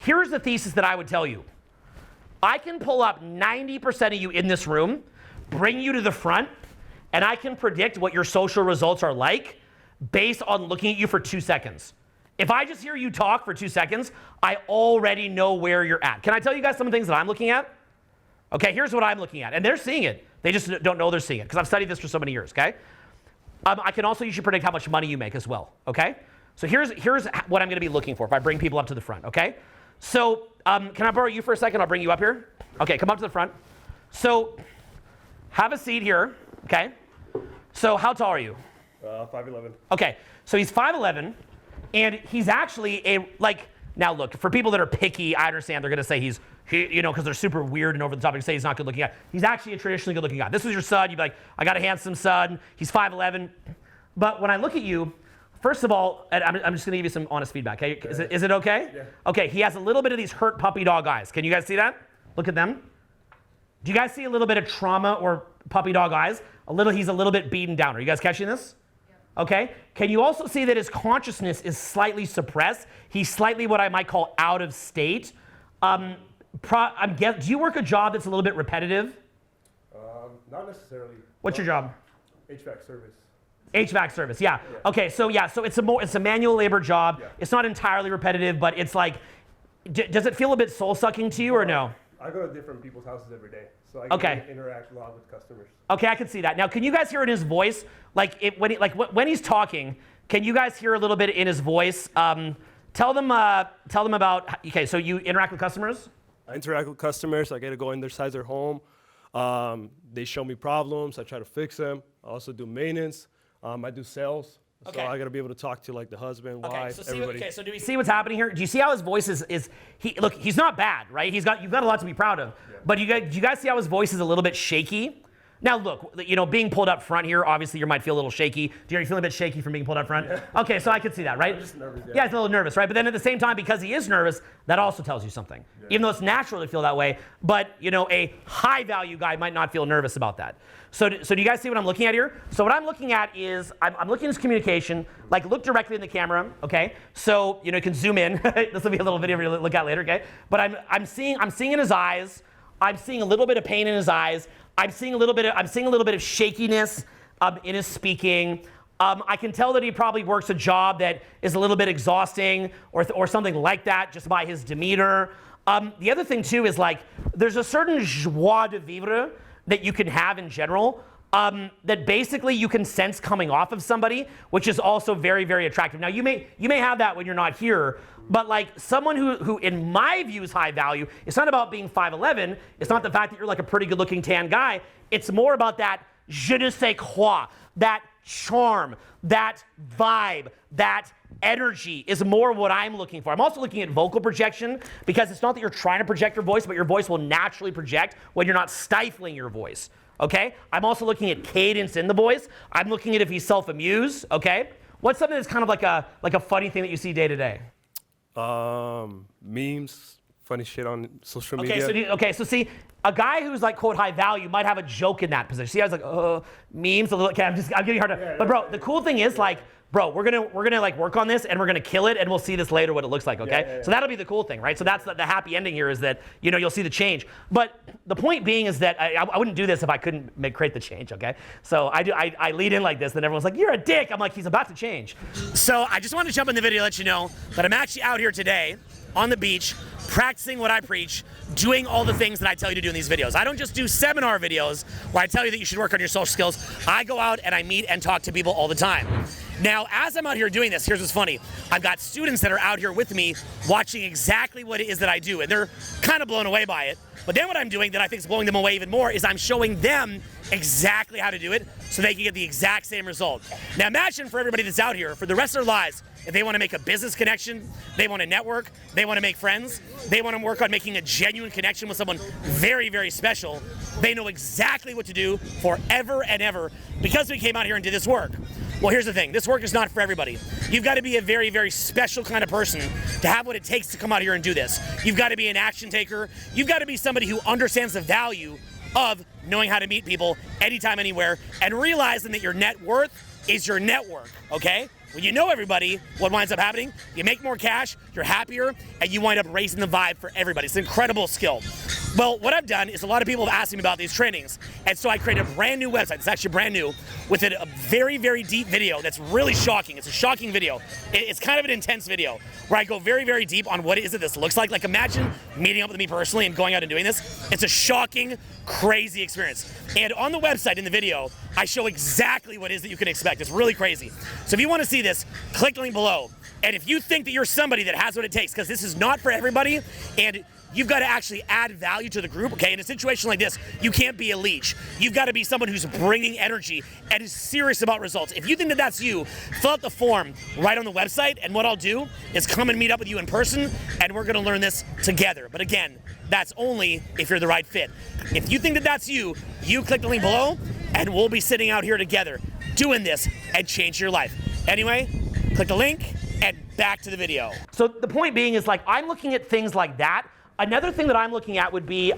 here's the thesis that I would tell you. I can pull up 90% of you in this room, bring you to the front, and I can predict what your social results are like based on looking at you for 2 seconds. If I just hear you talk for 2 seconds, I already know where you're at. Can I tell you guys some of the things that I'm looking at? Okay, here's what I'm looking at. And they're seeing it. They just don't know they're seeing it because I've studied this for so many years, okay? I can also usually predict how much money you make as well, okay? So here's what I'm going to be looking for if I bring people up to the front, okay? So can I borrow you for a second? I'll bring you up here. Okay, come up to the front. So have a seat here, okay? So how tall are you? 5'11". Okay, so he's 5'11", and he's actually now look, for people that are picky, I understand they're going to say because they're super weird and over the top, and say he's not good looking guy. He's actually a traditionally good looking guy. This was your son, you'd be like, I got a handsome son, he's 5'11". But when I look at you, first of all, and I'm just going to give you some honest feedback, okay? Is it okay? Yeah. Okay, he has a little bit of these hurt puppy dog eyes. Can you guys see that? Look at them. Do you guys see a little bit of trauma or puppy dog eyes? He's a little bit beaten down. Are you guys catching this? Okay, can you also see that his consciousness is slightly suppressed? He's slightly what I might call out of state. Do you work a job that's a little bit repetitive? Not necessarily. What's your job? HVAC service. HVAC service, yeah. Okay, so it's a manual labor job. Yeah. It's not entirely repetitive, but it's like, does it feel a bit soul-sucking to you or no? I go to different people's houses every day, so I get to interact a lot with customers. Okay, I can see that. Now, can you guys hear in his voice, when he's talking, can you guys hear a little bit in his voice? Tell them about, okay, so you interact with customers? I interact with customers. I get to go in their sides of their home. They show me problems. I try to fix them. I also do maintenance. I do sales. Okay. So I got to be able to talk to like the husband, wife, everybody. So do we see what's happening here? Do you see how his voice is he's not bad, right? You've got a lot to be proud of. Yeah. But do you guys see how his voice is a little bit shaky? Now look, being pulled up front here, obviously you might feel a little shaky. Are you feeling a bit shaky from being pulled up front? Yeah. Okay, so I can see that, right? I'm just nervous, yeah, he's a little nervous, right? But then at the same time, because he is nervous, that also tells you something. Yeah. Even though it's natural to feel that way, but a high value guy might not feel nervous about that. So do you guys see what I'm looking at here? So what I'm looking at is, I'm looking at his communication, look directly in the camera, okay? So, you can zoom in. This will be a little video for you to look at later, okay? But I'm seeing in his eyes, I'm seeing a little bit of pain in his eyes. I'm seeing a little bit of shakiness in his speaking. I can tell that he probably works a job that is a little bit exhausting or something like that just by his demeanor. The other thing too is there's a certain joie de vivre that you can have in general that basically you can sense coming off of somebody, which is also very, very attractive. Now you may have that when you're not here, but someone who in my view is high value, it's not about being 5'11", it's not the fact that you're a pretty good looking tan guy, it's more about that je ne sais quoi, that charm, that vibe, that energy is more what I'm looking for. I'm also looking at vocal projection because it's not that you're trying to project your voice, but your voice will naturally project when you're not stifling your voice, okay? I'm also looking at cadence in the voice. I'm looking at if he's self-amused, okay? What's something that's kind of like a funny thing that you see day to day? Memes, funny shit on social media. So see, a guy who's quote high value might have a joke in that position. See, I was memes. Okay, I'm getting hard to. Yeah, but bro, the cool thing is bro, we're gonna work on this and we're gonna kill it and we'll see this later what it looks like. Okay, yeah. So that'll be the cool thing, right? So that's the happy ending here is that you'll see the change. But the point being is that I wouldn't do this if I couldn't create the change. Okay, so I lead in like this, then everyone's like, you're a dick. I'm like, he's about to change. So I just wanted to jump in the video to let you know that I'm actually out here today on the beach, practicing what I preach, doing all the things that I tell you to do in these videos. I don't just do seminar videos where I tell you that you should work on your social skills. I go out and I meet and talk to people all the time. Now, as I'm out here doing this, here's what's funny. I've got students that are out here with me watching exactly what it is that I do, and they're kind of blown away by it. But then what I'm doing that I think is blowing them away even more is I'm showing them exactly how to do it so they can get the exact same result. Now imagine for everybody that's out here, for the rest of their lives, if they want to make a business connection, they want to network, they want to make friends, they want to work on making a genuine connection with someone very, very special, they know exactly what to do forever and ever because we came out here and did this work. Well, here's the thing. This work is not for everybody. You've got to be a very, very special kind of person to have what it takes to come out here and do this. You've got to be an action taker. You've got to be somebody who understands the value of knowing how to meet people anytime, anywhere, and realizing that your net worth is your network, okay? when you know everybody, what winds up happening? You make more cash, you're happier, and you wind up raising the vibe for everybody. It's an incredible skill. Well, what I've done is a lot of people have asked me about these trainings, and so I created a brand new website. It's actually brand new with a very, very deep video that's really shocking. It's a shocking video. It's kind of an intense video where I go very, very deep on what it is that this looks like. Like imagine meeting up with me personally and going out and doing this. It's a shocking, crazy experience. And on the website in the video, I show exactly what it is that you can expect. It's really crazy. So if you want to see this, click the link below. And if you think that you're somebody that has what it takes, because this is not for everybody, and you've got to actually add value to the group, okay? In a situation like this, you can't be a leech. You've got to be someone who's bringing energy and is serious about results. If you think that that's you, fill out the form right on the website, and what I'll do is come and meet up with you in person, and we're gonna learn this together. But again, that's only if you're the right fit. If you think that that's you, you click the link below, and we'll be sitting out here together doing this and change your life. Anyway, click the link, and back to the video. So the point being is like, I'm looking at things like that. Another thing that I'm looking at would be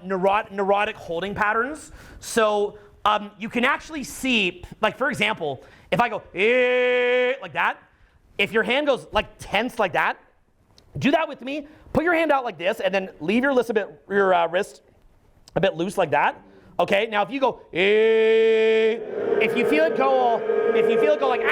neurotic holding patterns. So you can actually see, like for example, if I go like that, if your hand goes like tense like that, do that with me. Put your hand out like this, and then leave your wrist a bit loose like that. Okay. Now if you go, if you feel it go like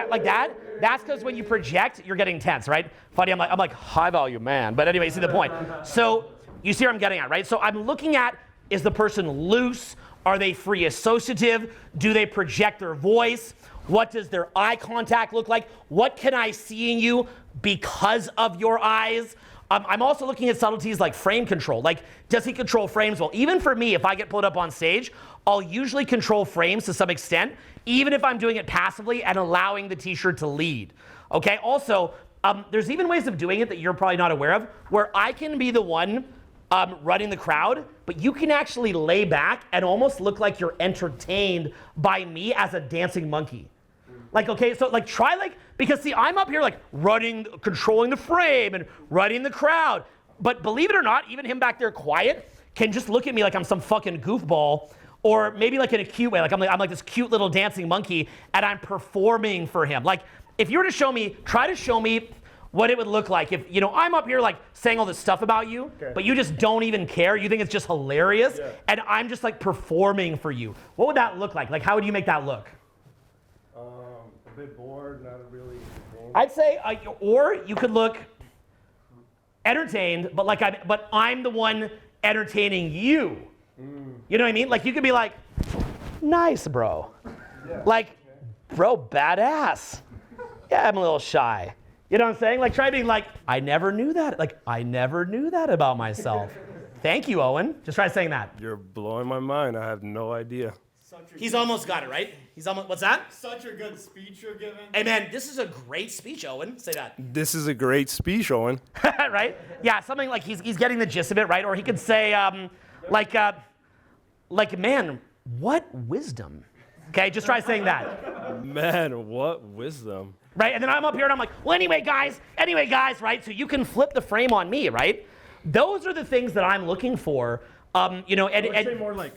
like that. That's because when you project, you're getting tense, right? Funny, I'm like high value man. But anyway, you see the point. So you see where I'm getting at, right? So I'm looking at, is the person loose? Are they free associative? Do they project their voice? What does their eye contact look like? What can I see in you because of your eyes? I'm also looking at subtleties like frame control. Like, does he control frames well? Even for me, if I get pulled up on stage, I'll usually control frames to some extent, even if I'm doing it passively and allowing the t-shirt to lead. Okay, also, there's even ways of doing it that you're probably not aware of, where I can be the one running the crowd, but you can actually lay back and almost look like you're entertained by me as a dancing monkey. Like, okay, so like try like, because see, I'm up here like controlling the frame and running the crowd. But believe it or not, even him back there quiet can just look at me like I'm some fucking goofball, or maybe like in a cute way, like I'm like this cute little dancing monkey and I'm performing for him. Like if you were to show me, try to show me what it would look like if, you know, I'm up here like saying all this stuff about you, but you just don't even care. You think it's just hilarious, and I'm just like performing for you. What would that look like? Like, how would you make that look? A bit bored, not really. I'd say, or you could look entertained, but like I'm the one entertaining you. You know what I mean? Like you could be like, nice, bro. Yeah. Like, bro, badass. Yeah, I'm a little shy. You know what I'm saying? Like try being like, I never knew that. Like I never knew that about myself. Thank you, Owen. Just try saying that. You're blowing my mind. I have no idea. He's almost got it, right? He's almost, what's that? Such a good speech you're giving. Hey man, this is a great speech, Owen. Say that. This is a great speech, Owen. Right? Yeah, something like he's getting the gist of it, right? Or he could say, like, man, what wisdom? Okay, just try saying that. Man, what wisdom. Right, and then I'm up here and I'm like, well, anyway, guys, right? So you can flip the frame on me, right? Those are the things that I'm looking for, you know, and say more like,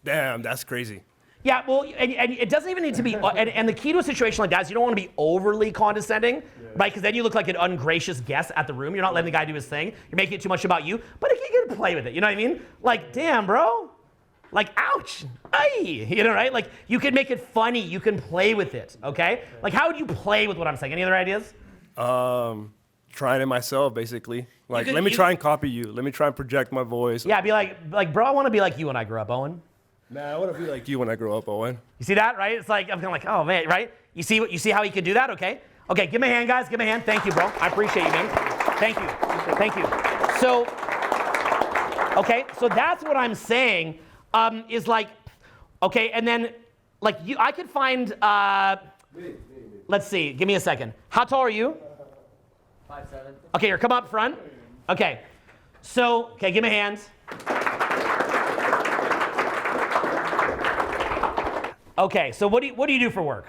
damn, that's crazy. Yeah, well, and it doesn't even need to be, and the key to a situation like that is you don't want to be overly condescending, right? Because then you look like an ungracious guest at the room. You're not letting the guy do his thing. You're making it too much about you. But you can play with it, you know what I mean? Like, damn, bro. Like, ouch. Ay. You know, right? Like, you can make it funny. You can play with it, okay? Like, how would you play with what I'm saying? Any other ideas? Trying it myself, basically. Like, let me try and copy you. Let me try and project my voice. Yeah, be like, bro, I want to be like you when I grow up, Owen. Nah, I want to be like you when I grow up, Owen. You see that, right? It's like, I'm kind of like, oh, man, right? You see how he could do that? Okay. Okay, give me a hand, guys. Give me a hand. Thank you, bro. I appreciate you, man. Thank you. Thank you. So, okay, so that's what I'm saying is like, okay, and then, like, I could find, let's see. Give me a second. How tall are you? 5'7". Okay, here, come up front. Okay. So, okay, give me a hand. Okay, so what do you do for work?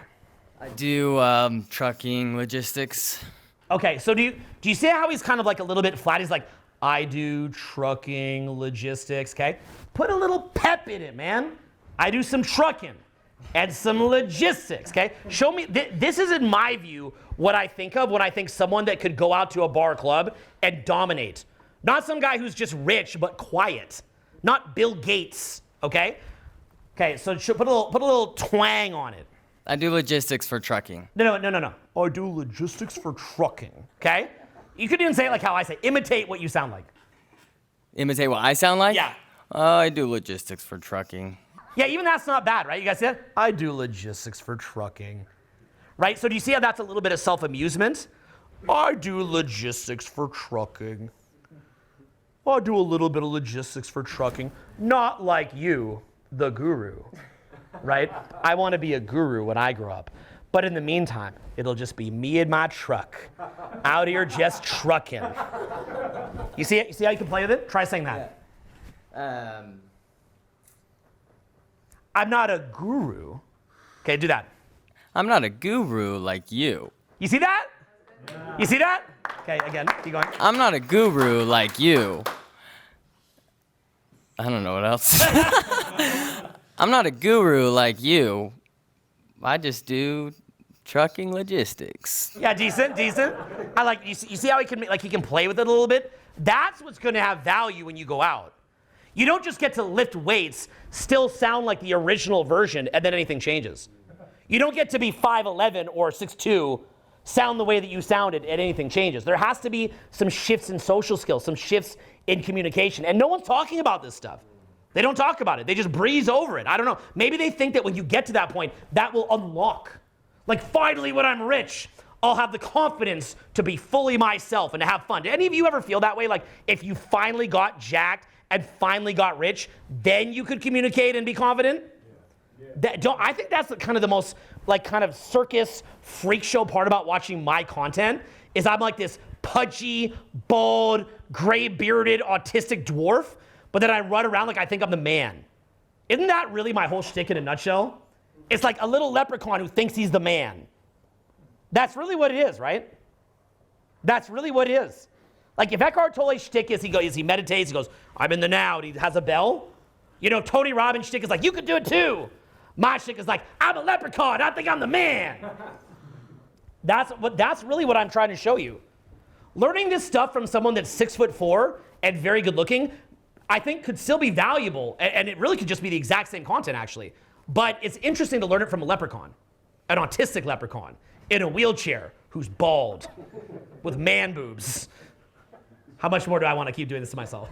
I do trucking, logistics. Okay, so do you see how he's kind of like a little bit flat? He's like, I do trucking, logistics, okay? Put a little pep in it, man. I do some trucking. and some logistics, okay? Show me, this is in my view what I think of when I think someone that could go out to a bar or club and dominate. Not some guy who's just rich but quiet. Not Bill Gates, okay? Okay, so put a little twang on it. I do logistics for trucking. No. I do logistics for trucking, okay? You could even say it like how I say, imitate what you sound like. Imitate what I sound like? Yeah. I do logistics for trucking. Yeah, even that's not bad, right? You guys see that? I do logistics for trucking, right? So do you see how that's a little bit of self-amusement? I do logistics for trucking. I do a little bit of logistics for trucking. Not like you, the guru, right? I want to be a guru when I grow up. But in the meantime, it'll just be me and my truck out here just trucking. You see it? You see how you can play with it? Try saying that. Yeah. I'm not a guru. Okay, do that. I'm not a guru like you. You see that? You see that? Okay, again, keep going. I'm not a guru like you. I don't know what else. I'm not a guru like you. I just do trucking logistics. Yeah, decent. I like, you see how he can play with it a little bit? That's what's gonna have value when you go out. You don't just get to lift weights, still sound like the original version, and then anything changes. You don't get to be 5'11" or 6'2", sound the way that you sounded, and anything changes. There has to be some shifts in social skills, some shifts in communication, and no one's talking about this stuff. They don't talk about it. They just breeze over it. I don't know. Maybe they think that when you get to that point, that will unlock. Like, finally, when I'm rich, I'll have the confidence to be fully myself and to have fun. Do any of you ever feel that way? Like, if you finally got jacked and finally got rich, then you could communicate and be confident? I think that's kind of the most kind of circus freak show part about watching my content is I'm like this pudgy, bald, gray bearded, autistic dwarf, but then I run around like I think I'm the man. Isn't that really my whole shtick in a nutshell? It's like a little leprechaun who thinks he's the man. That's really what it is, right? That's really what it is. Like if Eckhart Tolle's shtick is he meditates, he goes, I'm in the now, and he has a bell. You know, Tony Robbins' shtick is like, you could do it too. My shtick is like, I'm a leprechaun, I think I'm the man. That's really what I'm trying to show you. Learning this stuff from someone that's 6'4" and very good looking, I think could still be valuable, and it really could just be the exact same content actually. But it's interesting to learn it from a leprechaun, an autistic leprechaun, in a wheelchair, who's bald, with man boobs. How much more do I want to keep doing this to myself?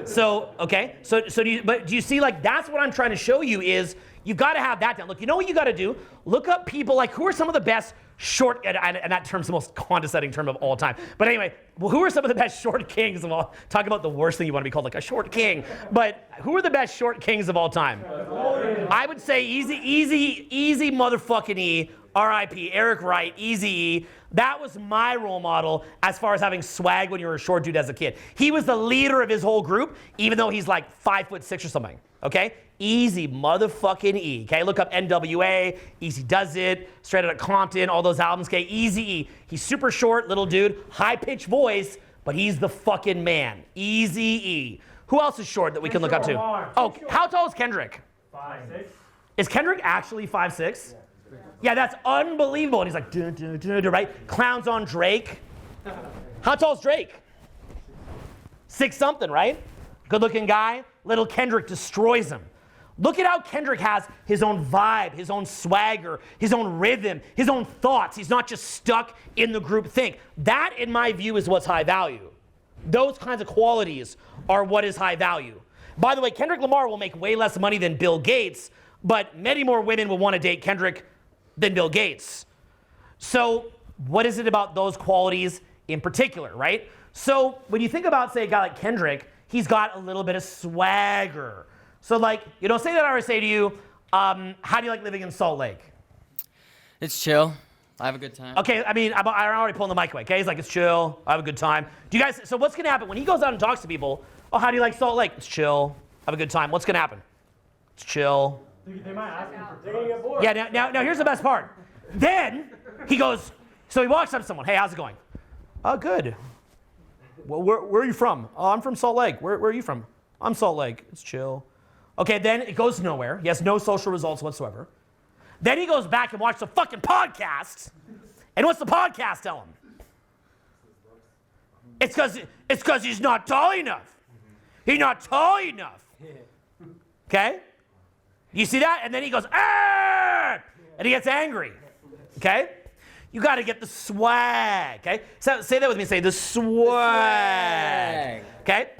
So, okay, do you see, like, that's what I'm trying to show you is you've got to have that down. Look, you know what you got to do? Look up people, like, who are some of the best short, and that term's the most condescending term of all time. But anyway, who are some of the best short kings of all, talk about the worst thing you want to be called, like a short king. But who are the best short kings of all time? I would say easy motherfucking E, R.I.P., Eric Wright, Easy E. That was my role model as far as having swag when you were a short dude as a kid. He was the leader of his whole group, even though he's like 5'6" or something, okay? Easy motherfucking E, okay? Look up NWA, Easy Does It, Straight Outta Compton, all those albums, okay? Easy E. He's super short, little dude, high-pitched voice, but he's the fucking man. Easy E. Who else is short that we can look up to? Oh, how tall is Kendrick? 5'6". Is Kendrick actually 5'6"? Yeah, that's unbelievable. And he's like, dun, dun, dun, dun, right? Clowns on Drake. How tall is Drake? 6 something, right? Good looking guy. Little Kendrick destroys him. Look at how Kendrick has his own vibe, his own swagger, his own rhythm, his own thoughts. He's not just stuck in the group think. That, in my view, is what's high value. Those kinds of qualities are what is high value. By the way, Kendrick Lamar will make way less money than Bill Gates, but many more women will want to date Kendrick than Bill Gates. So what is it about those qualities in particular, right? So when you think about, say, a guy like Kendrick, he's got a little bit of swagger. So like, you know, say that I were to say to you, how do you like living in Salt Lake? It's chill. I have a good time. Okay, I mean, I'm already pulling the mic away, okay? He's like, it's chill, I have a good time. Do you guys, so what's gonna happen when he goes out and talks to people, oh, how do you like Salt Lake? It's chill, I have a good time. What's gonna happen? It's chill. They might ask him for tips. Yeah, now here's the best part. Then he goes, so he walks up to someone, hey, how's it going? Oh, good. Well, where are you from? Oh, I'm from Salt Lake. Where are you from? I'm Salt Lake. It's chill. Okay, then it goes nowhere. He has no social results whatsoever. Then he goes back and watches the fucking podcast. And what's the podcast tell him? It's because he's not tall enough. He's not tall enough. Okay? You see that? And then he goes, "Arr!" And he gets angry. Okay? You got to get the swag. Okay? So, say that with me. Say the swag. Okay?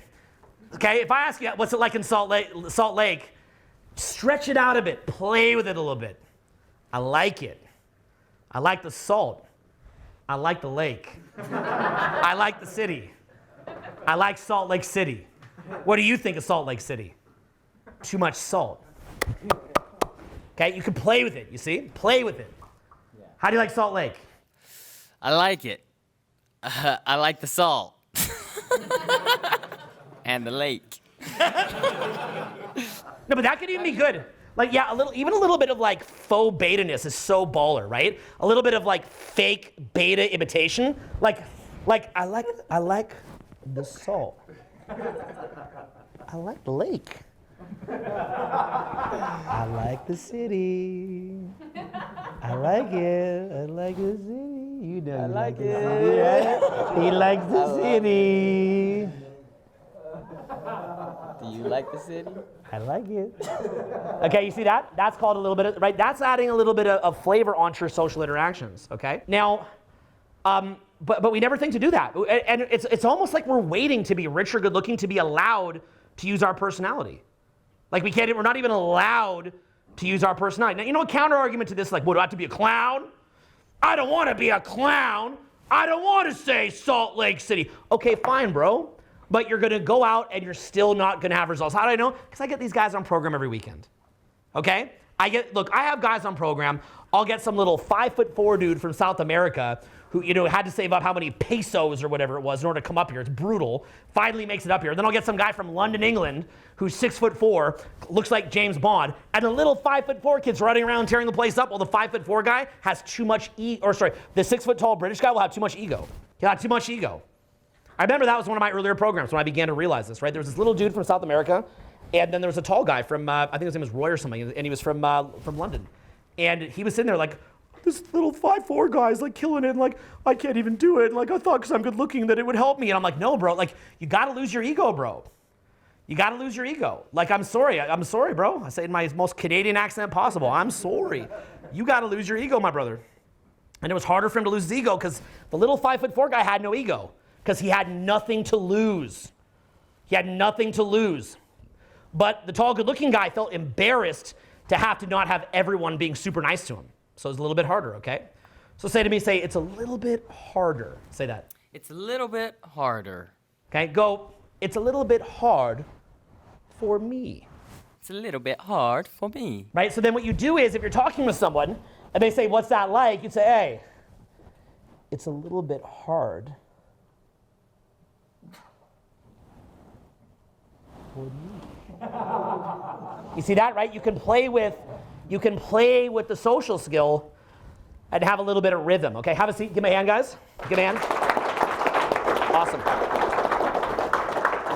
Okay? If I ask you, what's it like in Salt Lake? Stretch it out a bit. Play with it a little bit. I like it. I like the salt. I like the lake. I like the city. I like Salt Lake City. What do you think of Salt Lake City? Too much salt. Okay, you can play with it, you see? Play with it. How do you like Salt Lake? I like it. I like the salt. And the lake. No, but that could even be good. Like, yeah, even a little bit of like faux beta-ness is so baller, right? A little bit of like fake beta imitation. Like I like the salt. I like the lake. I like the city. I like it. I like the city. You know, I like it. City, right? He likes the city. Do you like the city? I like it. Okay, you see that? That's called a little bit of, right? That's adding a little bit of flavor onto your social interactions, okay? Now, but we never think to do that. And it's almost like we're waiting to be rich or good looking to be allowed to use our personality. Like we're not even allowed to use our personality. Now, you know a counter argument to this, like, what, do I have to be a clown? I don't want to be a clown. I don't want to say Salt Lake City. Okay, fine, bro. But you're going to go out and you're still not going to have results. How do I know? Because I get these guys on program every weekend. Okay? I have guys on program. I'll get some little 5'4" dude from South America who, had to save up how many pesos or whatever it was in order to come up here. It's brutal. Finally makes it up here. Then I'll get some guy from London, England, who's 6'4", looks like James Bond, and the little 5'4" kid's running around tearing the place up while the 5'4" guy has too much the 6' tall British guy will have too much ego. He'll have too much ego. I remember that was one of my earlier programs when I began to realize this, right? There was this little dude from South America, and then there was a tall guy from, I think his name was Roy or something, and he was from London. And he was sitting there like, this little 5'4" guy's like killing it, and like, I can't even do it. And like, I thought because I'm good looking that it would help me. And I'm like, no, bro, like, you gotta lose your ego, bro. You gotta lose your ego. Like, I'm sorry, bro. I say it in my most Canadian accent possible. I'm sorry. You gotta lose your ego, my brother. And it was harder for him to lose his ego because the little 5'4" guy had no ego. Because he had nothing to lose. He had nothing to lose. But the tall, good-looking guy felt embarrassed to have to not have everyone being super nice to him. So it's a little bit harder, okay? So say it's a little bit harder. Say that. It's a little bit harder. Okay, go, it's a little bit hard for me. It's a little bit hard for me. Right, so then what you do is if you're talking with someone and they say, what's that like? You'd say, hey, it's a little bit hard. You see that, right? You can play with the social skill and have a little bit of rhythm. Okay, have a seat. Give me a hand, guys. Give me a hand. Awesome.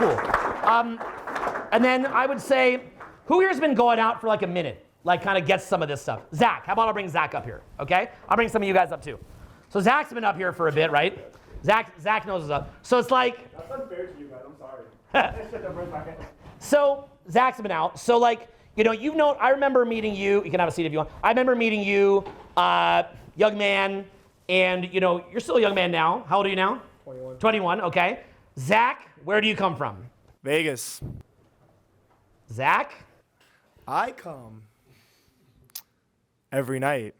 Cool. And then I would say, who here's been going out for like a minute? Like kind of gets some of this stuff. Zach, how about I'll bring Zach up here, okay? I'll bring some of you guys up too. So Zach's been up here for a bit, right? Zach knows what's up. So it's like, That's unfair to you guys, I'm sorry. So Zach's been out. So like, I remember meeting you. You can have a seat if you want. I remember meeting you, young man, and you're still a young man now. How old are you now? 21. 21, okay. Zach, where do you come from? Vegas. Zach? I come every night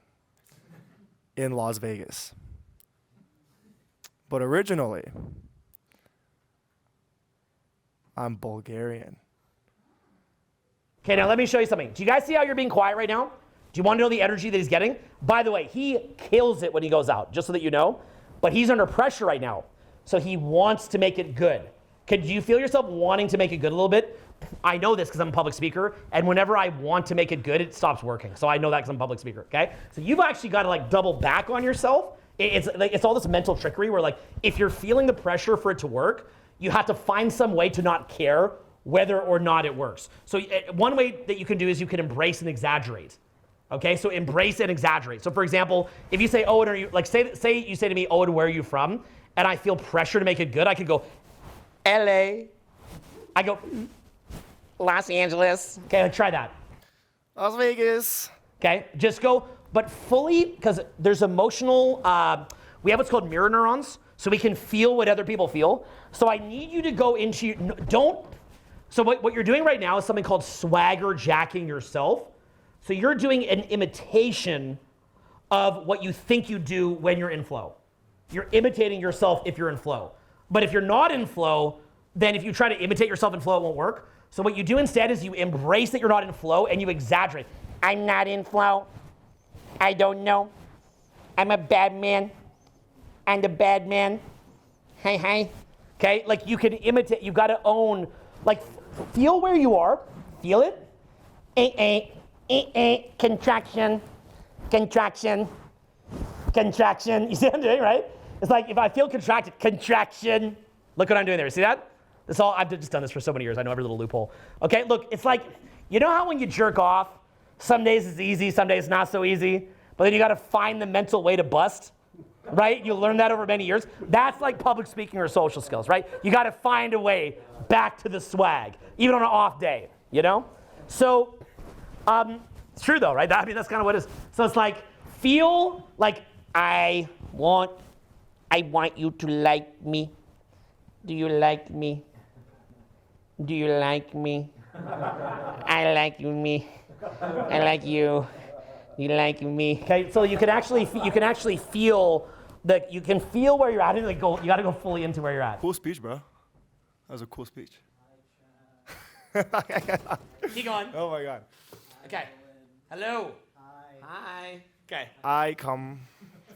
in Las Vegas. But originally, I'm Bulgarian. Okay, now let me show you something. Do you guys see how you're being quiet right now? Do you want to know the energy that he's getting? By the way, he kills it when he goes out, just so that you know. But he's under pressure right now. So he wants to make it good. Could you feel yourself wanting to make it good a little bit? I know this because I'm a public speaker. And whenever I want to make it good, it stops working. So I know that because I'm a public speaker, okay? So you've actually got to like double back on yourself. It's all this mental trickery where like, if you're feeling the pressure for it to work, you have to find some way to not care whether or not it works. So one way that you can do is you can embrace and exaggerate. Okay, so embrace and exaggerate. So for example, if you say, Owen, are you, like say you say to me, Owen, where are you from? And I feel pressure to make it good, I could go, LA. I go, Los Angeles. Okay, like try that. Las Vegas. Okay, just go, but fully, because there's emotional, we have what's called mirror neurons, so we can feel what other people feel. So I need you to go into, so what you're doing right now is something called swagger jacking yourself. So you're doing an imitation of what you think you do when you're in flow. You're imitating yourself if you're in flow. But if you're not in flow, then if you try to imitate yourself in flow, it won't work. So what you do instead is you embrace that you're not in flow and you exaggerate. I'm not in flow. I don't know. I'm a bad man. I'm the bad man. Hey. Okay, like you can imitate, you've got to own, like feel where you are, feel it. Contraction. You see what I'm doing, right? It's like if I feel contracted, contraction. Look what I'm doing there. See that? I've just done this for so many years. I know every little loophole. Okay, look, it's like, you know how when you jerk off, some days it's easy, some days not so easy, but then you got to find the mental way to bust, right? You learn that over many years. That's like public speaking or social skills, right? You got to find a way back to the swag, even on an off day, you know? So, it's true though, right? That's kind of what it is. So it's like, feel like I want you to like me. Do you like me? Do you like me? I like me. I like you. You like me. Okay, so you can actually feel that you can feel where you're at and like you got to go fully into where you're at. Cool speech, bro. That was a cool speech. Keep going. Oh my God. Okay. Hello. Hi. Okay. I come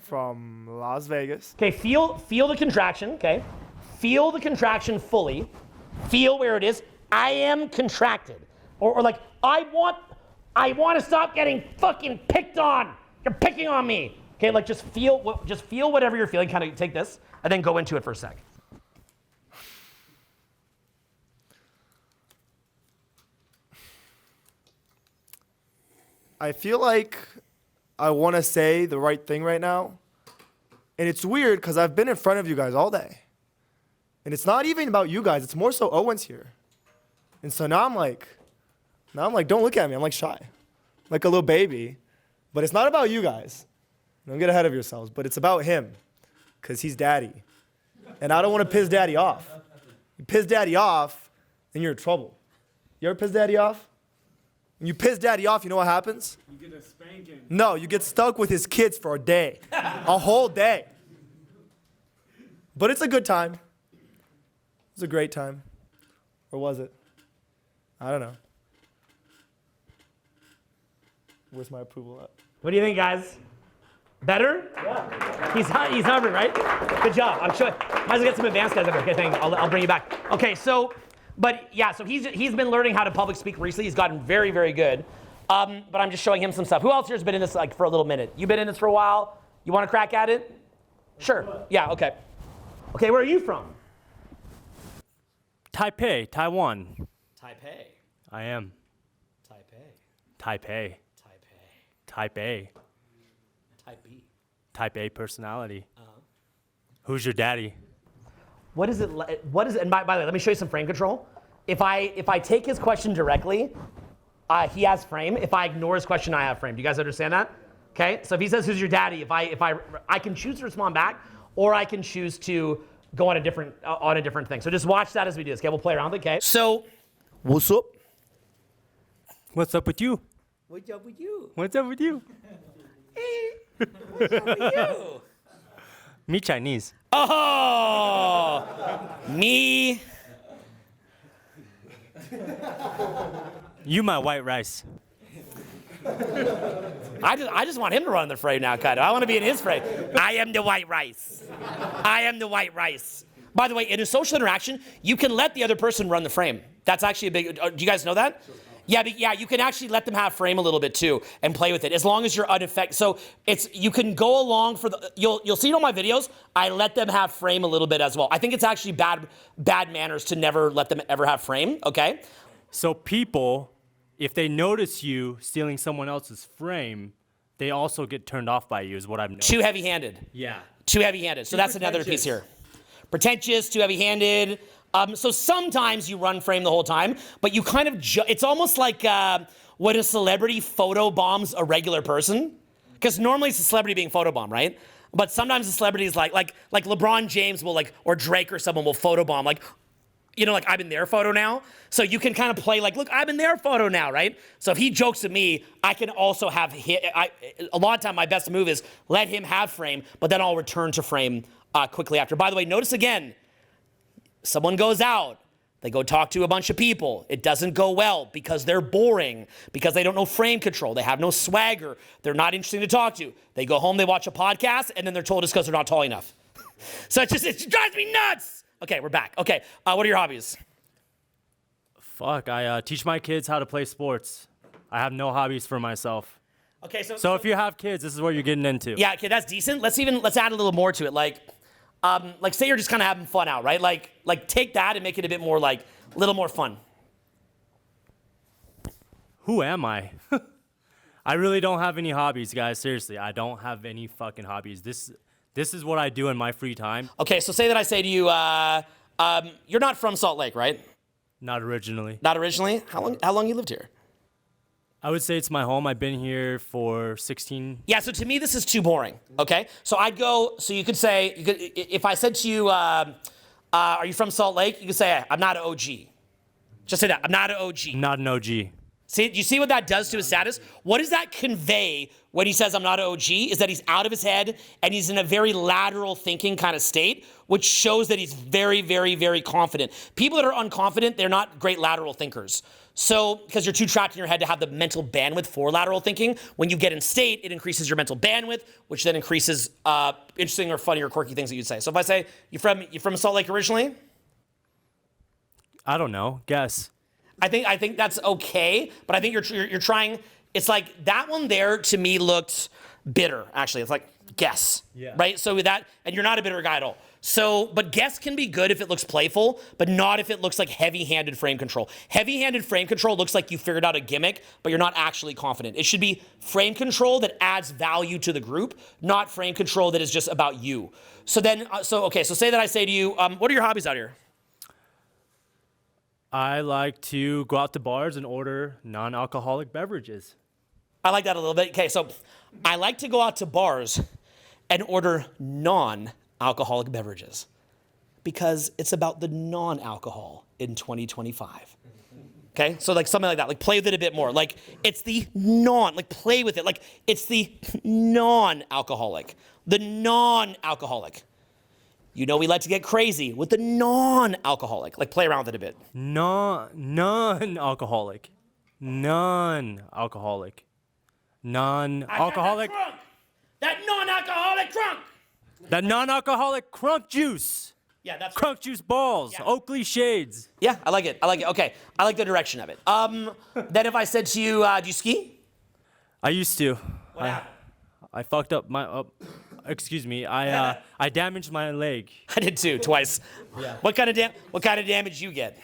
from Las Vegas. Okay, feel the contraction, okay? Feel the contraction fully. Feel where it is. I am contracted. Or like, I want to stop getting fucking picked on. You're picking on me. Okay, like just feel whatever you're feeling. Kind of take this and then go into it for a sec. I feel like I want to say the right thing right now. And it's weird because I've been in front of you guys all day. And it's not even about you guys. It's more so Owen's here. And so now I'm like, don't look at me. I'm like shy, like a little baby. But it's not about you guys. Don't get ahead of yourselves. But it's about him because he's daddy. And I don't want to piss daddy off. You piss daddy off, then you're in trouble. You ever piss daddy off? When you piss daddy off, you know what happens? You get a spanking. No, you get stuck with his kids for a day, a whole day. But it's a good time. It's a great time. Or was it? I don't know. Where's my approval at? What do you think, guys? Better? Yeah. He's hovering, right? Good job. I'm sure. Might as well get some advanced guys over here. Okay, thank you. I'll bring you back. Okay, so he's been learning how to public speak recently. He's gotten very, very good. But I'm just showing him some stuff. Who else here has been in this like for a little minute? You been in this for a while? You want to crack at it? Sure. Yeah. Okay. Okay, where are you from? Taipei, Taiwan. Taipei. I am. Taipei. Taipei. Taipei. Taipei. Taipei. Type A personality. Who's your daddy? What is it? And by the way, let me show you some frame control. If I take his question directly, he has frame. If I ignore his question, I have frame. Do you guys understand that? Okay. So if he says, "Who's your daddy?" If I can choose to respond back, or I can choose to go on a different thing. So just watch that as we do this. Okay, we'll play around. Okay. So, what's up? What's up with you? What's up with you? What's up with you? What's up with you? Me Chinese. Oh, me. You my white rice. I just want him to run the frame now, kind of. I want to be in his frame. I am the white rice. I am the white rice. By the way, in a social interaction, you can let the other person run the frame. That's actually a big. Do you guys know that? Yeah, you can actually let them have frame a little bit too and play with it as long as you're unaffected. So you can go along for the. You'll see it on my videos. I let them have frame a little bit as well. I think it's actually bad manners to never let them ever have frame. Okay. So people if they notice you stealing someone else's frame, they also get turned off by you, is what I've noticed. Too heavy-handed. Yeah. Too heavy-handed. So that's another piece here. Pretentious, too heavy-handed. So sometimes you run frame the whole time, but you kind of, it's almost like when a celebrity photo bombs a regular person. Because normally it's a celebrity being photobombed, right? But sometimes the celebrity is like LeBron James will or Drake or someone will photobomb, I'm in their photo now. So you can kind of play look, I'm in their photo now, right? So if he jokes at me, I can also have a lot of time my best move is let him have frame, but then I'll return to frame quickly after. By the way, notice again, someone goes out, they go talk to a bunch of people. It doesn't go well because they're boring, because they don't know frame control. They have no swagger. They're not interesting to talk to. They go home, they watch a podcast, and then they're told it's because they're not tall enough. So it drives me nuts. Okay, we're back. Okay, what are your hobbies? Fuck, I teach my kids how to play sports. I have no hobbies for myself. Okay, So if you have kids, this is what you're getting into. Yeah, okay, that's decent. Let's add a little more to it. Say you're just kind of having fun out, right? Like take that and make it a bit more a little more fun. Who am I? I really don't have any hobbies, guys. Seriously, I don't have any fucking hobbies. This is what I do in my free time. Okay, so say that I say to you, you're not from Salt Lake, right? Not originally. Not originally? How long you lived here? I would say it's my home. I've been here for 16. Yeah, so to me, this is too boring, okay? So you could say, if I said to you, are you from Salt Lake? You could say, I'm not an OG. Just say that, I'm not an OG. Not an OG. See, do you see what that does to his status? What does that convey when he says I'm not an OG? Is that he's out of his head and he's in a very lateral thinking kind of state, which shows that he's very, very, very confident. People that are unconfident, they're not great lateral thinkers. So, because you're too trapped in your head to have the mental bandwidth for lateral thinking, when you get in state, it increases your mental bandwidth, which then increases interesting or funny or quirky things that you'd say. So if I say, you from Salt Lake originally? I don't know. Guess. I think that's okay, but I think you're trying. It's like that one there to me looked bitter. Actually, it's like guess, right? So with that, and you're not a bitter guy at all. So, but guess can be good if it looks playful, but not if it looks like heavy-handed frame control. Heavy-handed frame control looks like you figured out a gimmick, but you're not actually confident. It should be frame control that adds value to the group, not frame control that is just about you. So then, so say that I say to you, what are your hobbies out here? I like to go out to bars and order non-alcoholic beverages. I like that a little bit. Okay, so I like to go out to bars and order non-alcoholic beverages because it's about the non-alcohol in 2025. Okay, so something like that, play with it a bit more. It's the play with it. It's the non-alcoholic, the non-alcoholic. You know we like to get crazy with the non-alcoholic. Play around with it a bit. Non-alcoholic. Non-alcoholic. Non-alcoholic. That non-alcoholic crunk. That non-alcoholic crunk juice. Yeah, that's crunk juice balls. Yeah. Oakley shades. Yeah, I like it. Okay, I like the direction of it. Then if I said to you, do you ski? I used to. What happened? I fucked up my. Excuse me. I damaged my leg. I did too, twice. Yeah. What kind of damage you get?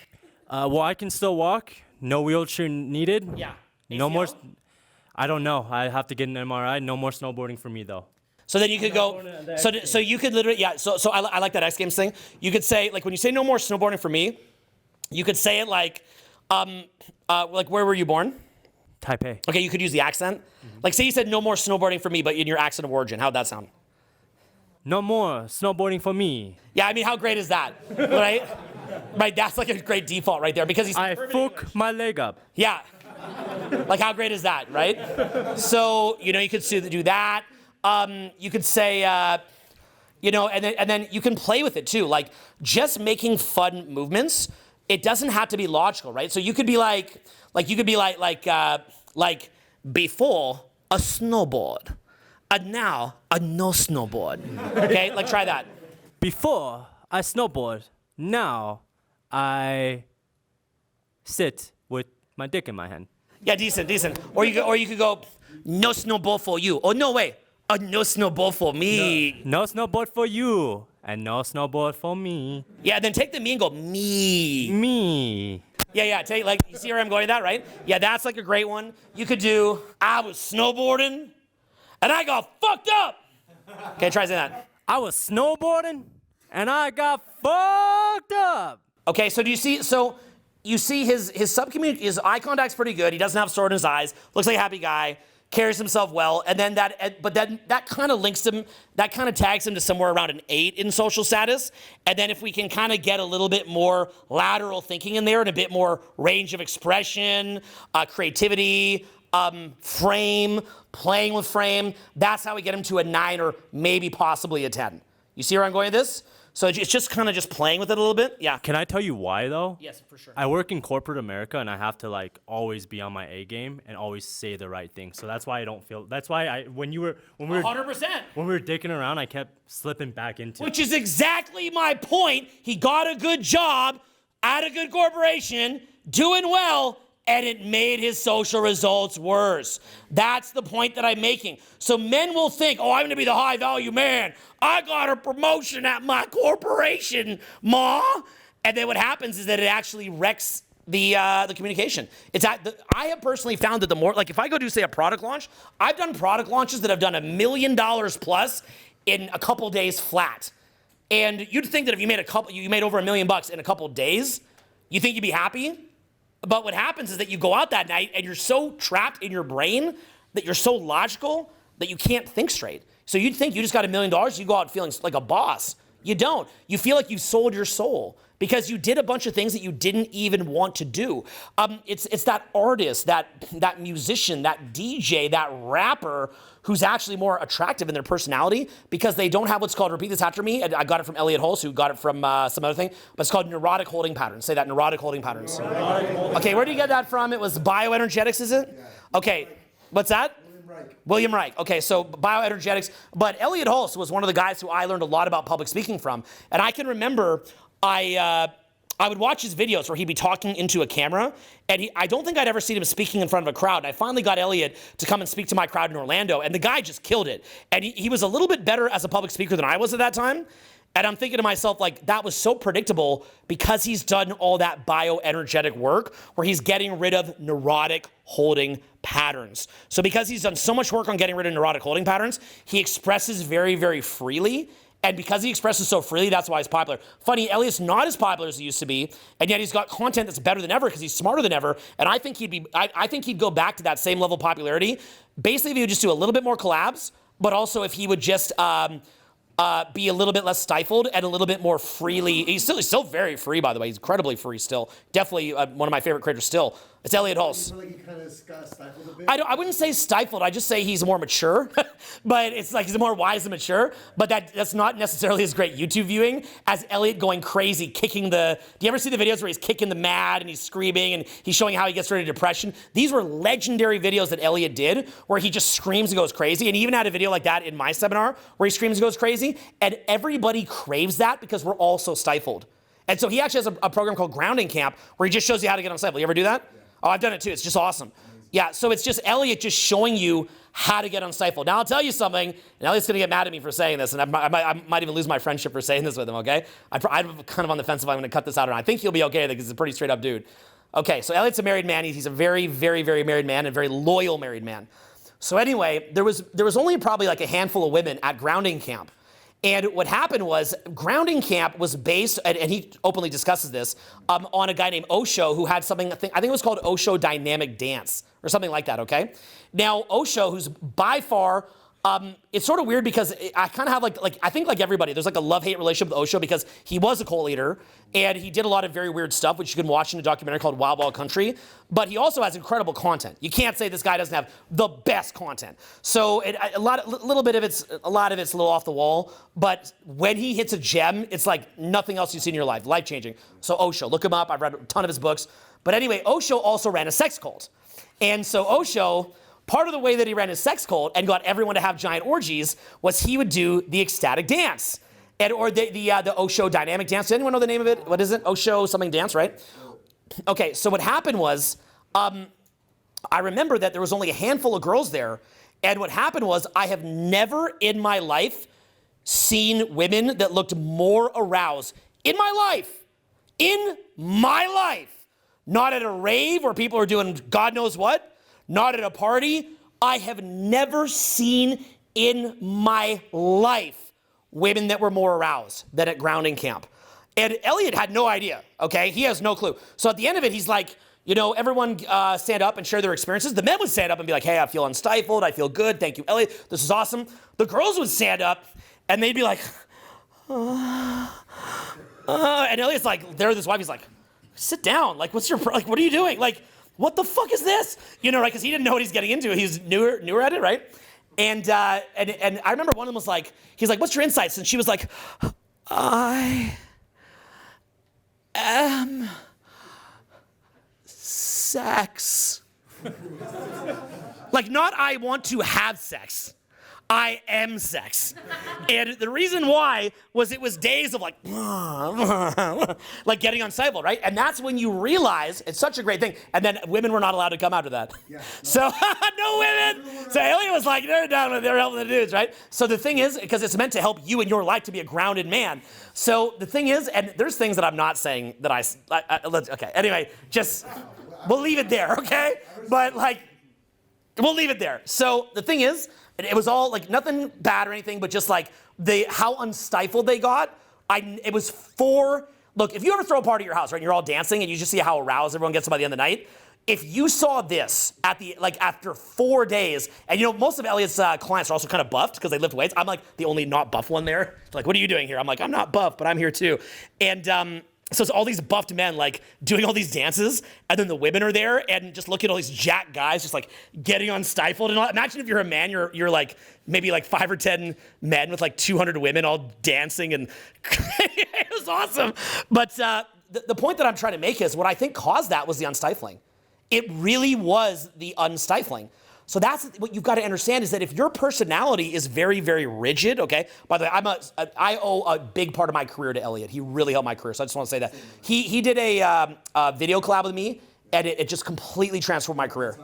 Well, I can still walk. No wheelchair needed. Yeah. No ACL? more. I don't know. I have to get an MRI. No more snowboarding for me though. So then you could go. So you could literally So I like that X Games thing. You could say when you say no more snowboarding for me, you could say it where were you born? Taipei. Okay, you could use the accent. Say you said no more snowboarding for me, but in your accent of origin. How'd that sound? No more snowboarding for me. Yeah, I mean, how great is that, right? Right, that's a great default right there because he's. I fuck my leg up. Yeah, how great is that, right? So you could do that. You could say, and then you can play with it too, just making fun movements. It doesn't have to be logical, right? So you could be before a snowboard. And now, a no snowboard. Okay, try that. Before I snowboard, now I sit with my dick in my hand. Yeah, decent. Or you could go, no snowboard for you. Oh, no way, a no snowboard for me. No snowboard for you, and no snowboard for me. Yeah, then take the me and go, me. Me. Yeah. Take like you see where I'm going with that, right? Yeah, that's like a great one. You could do I was snowboarding and I got fucked up. Okay, try saying that. I was snowboarding and I got fucked up. Okay, so do you see? So you see his subcommunity, his eye contact's pretty good. He doesn't have a sword in his eyes. Looks like a happy guy. Carries himself well, and then that kind of links him. That kind of tags him to somewhere around an 8 in social status. And then if we can kind of get a little bit more lateral thinking in there and a bit more range of expression, creativity, frame, playing with frame, that's how we get him to a 9 or maybe possibly a 10. You see where I'm going with this? So it's just kind of just playing with it a little bit. Yeah. Can I tell you why though? Yes, for sure. I work in corporate America and I have to like always be on my A game and always say the right thing. So that's why I don't feel. That's why when we were 100%. when we were dicking around, I kept slipping back into. Which is exactly my point. He got a good job at a good corporation, doing well, and it made his social results worse. That's the point that I'm making. So men will think, oh, I'm gonna be the high value man. I got a promotion at my corporation, ma. And then what happens is that it actually wrecks the communication. I have personally found that the more, like if I go do say a product launch, I've done product launches that have done $1 million plus in a couple days flat. And you'd think that if you made over $1 million in a couple days, you think you'd be happy? But what happens is that you go out that night and you're so trapped in your brain that you're so logical that you can't think straight. So you'd think you just got $1 million, you go out feeling like a boss. You don't. You feel like you've sold your soul because you did a bunch of things that you didn't even want to do. It's that artist, that musician, that DJ, that rapper who's actually more attractive in their personality because they don't have what's called, repeat this after me, I got it from Elliot Hulse, who got it from some other thing, but it's called neurotic holding patterns. Say that, neurotic holding patterns. Okay, where do you get that from? It was bioenergetics, is it? Okay, what's that? William Reich. Okay, so bioenergetics. But Elliot Hulse was one of the guys who I learned a lot about public speaking from. And I can remember I would watch his videos where he'd be talking into a camera, and I don't think I'd ever seen him speaking in front of a crowd. And I finally got Elliot to come and speak to my crowd in Orlando, and the guy just killed it. And he was a little bit better as a public speaker than I was at that time. And I'm thinking to myself, like, that was so predictable because he's done all that bioenergetic work where he's getting rid of neurotic holding patterns. So because he's done so much work on getting rid of neurotic holding patterns, he expresses very, very freely. And because he expresses so freely, that's why he's popular. Funny, Elliot's not as popular as he used to be, and yet he's got content that's better than ever because he's smarter than ever. And I think he'd go back to that same level of popularity. Basically, if he would just do a little bit more collabs, but also if he would just be a little bit less stifled and a little bit more freely. He's still very free, by the way. He's incredibly free still. Definitely one of my favorite creators still. It's Elliot Hulse. You feel like he kind of got stifled a bit? I wouldn't say stifled. I just say he's more mature. But it's like he's more wise and mature. But that's not necessarily as great YouTube viewing as Elliot going crazy, kicking do you ever see the videos where he's kicking the mat and he's screaming and he's showing how he gets rid of depression? These were legendary videos that Elliot did where he just screams and goes crazy. And he even had a video like that in my seminar where he screams and goes crazy. And everybody craves that because we're all so stifled. And so he actually has a program called Grounding Camp where he just shows you how to get unstifled. You ever do that? Yeah. Oh, I've done it too. It's just awesome. Yeah, so it's just Elliot just showing you how to get unstifled. Now, I'll tell you something, and Elliot's going to get mad at me for saying this, and I might even lose my friendship for saying this with him, okay? I'm kind of on the fence if I'm going to cut this out or not. I think he'll be okay because he's a pretty straight-up dude. Okay, so Elliot's a married man. He's a very, very, very married man and a very loyal married man. So anyway, there was only probably like a handful of women at Grounding Camp. And what happened was Grounding Camp was based, and he openly discusses this, on a guy named Osho who had something, I think it was called Osho Dynamic Dance or something like that, okay? Now, Osho, who's by far, it's sort of weird because I kind of have I think like everybody, there's like a love-hate relationship with Osho because he was a cult leader and he did a lot of very weird stuff, which you can watch in a documentary called Wild Wild Country, but he also has incredible content. You can't say this guy doesn't have the best content. So a lot of it's a little off the wall, but when he hits a gem, it's like nothing else you've seen in your life, life-changing. So Osho, look him up. I've read a ton of his books. But anyway, Osho also ran a sex cult. And so Osho, part of the way that he ran his sex cult and got everyone to have giant orgies was he would do the ecstatic dance. Or the Osho dynamic dance. Does anyone know the name of it? What is it? Osho something dance, right? Okay, so what happened was, I remember that there was only a handful of girls there. And what happened was, I have never in my life seen women that looked more aroused in my life not at a rave where people are doing God knows what, not at a party. I have never seen in my life women that were more aroused than at grounding camp. And Elliot had no idea, okay? He has no clue. So at the end of it, he's like, you know, everyone stand up and share their experiences. The men would stand up and be like, hey, I feel unstifled. I feel good. Thank you, Elliot. This is awesome. The girls would stand up and they'd be like, and Elliot's like, there with his wife. He's like, sit down. Like, what are you doing? Like, what the fuck is this? You know, right? Because he didn't know what he's getting into. He's newer at it, right? And I remember one of them was like, he's like, what's your insights? And she was like, I am sex. Like, not I want to have sex. I am sex. And the reason why was it was days of like, like getting unstifled, right? And that's when you realize it's such a great thing. And then women were not allowed to come after that. Yeah, no. So no women. So Elliot was like, they're down with, they're helping the dudes, right? So the thing is, because it's meant to help you in your life to be a grounded man. So the thing is, and there's things that I'm not saying that okay. Anyway, just, we'll leave it there, okay? But like, we'll leave it there. So the thing is, it was all like nothing bad or anything, but just like how unstifled they got. It was look, if you ever throw a party at your house, right, and you're all dancing and you just see how aroused everyone gets by the end of the night, if you saw this after 4 days, and you know, most of Elliot's clients are also kind of buffed because they lift weights. I'm like the only not buff one there. Like, what are you doing here? I'm like, I'm not buff, but I'm here too. And so it's all these buffed men like doing all these dances, and then the women are there and just look at all these jacked guys just like getting unstifled and all. Imagine if you're a man, you're like maybe like 5 or 10 men with like 200 women all dancing, and it was awesome. But the point that I'm trying to make is what I think caused that was the unstifling. It really was the unstifling. So that's what you've got to understand, is that if your personality is very, very rigid, okay? By the way, I owe a big part of my career to Elliot. He really helped my career, so I just want to say that. He did a video collab with me, and it just completely transformed my career.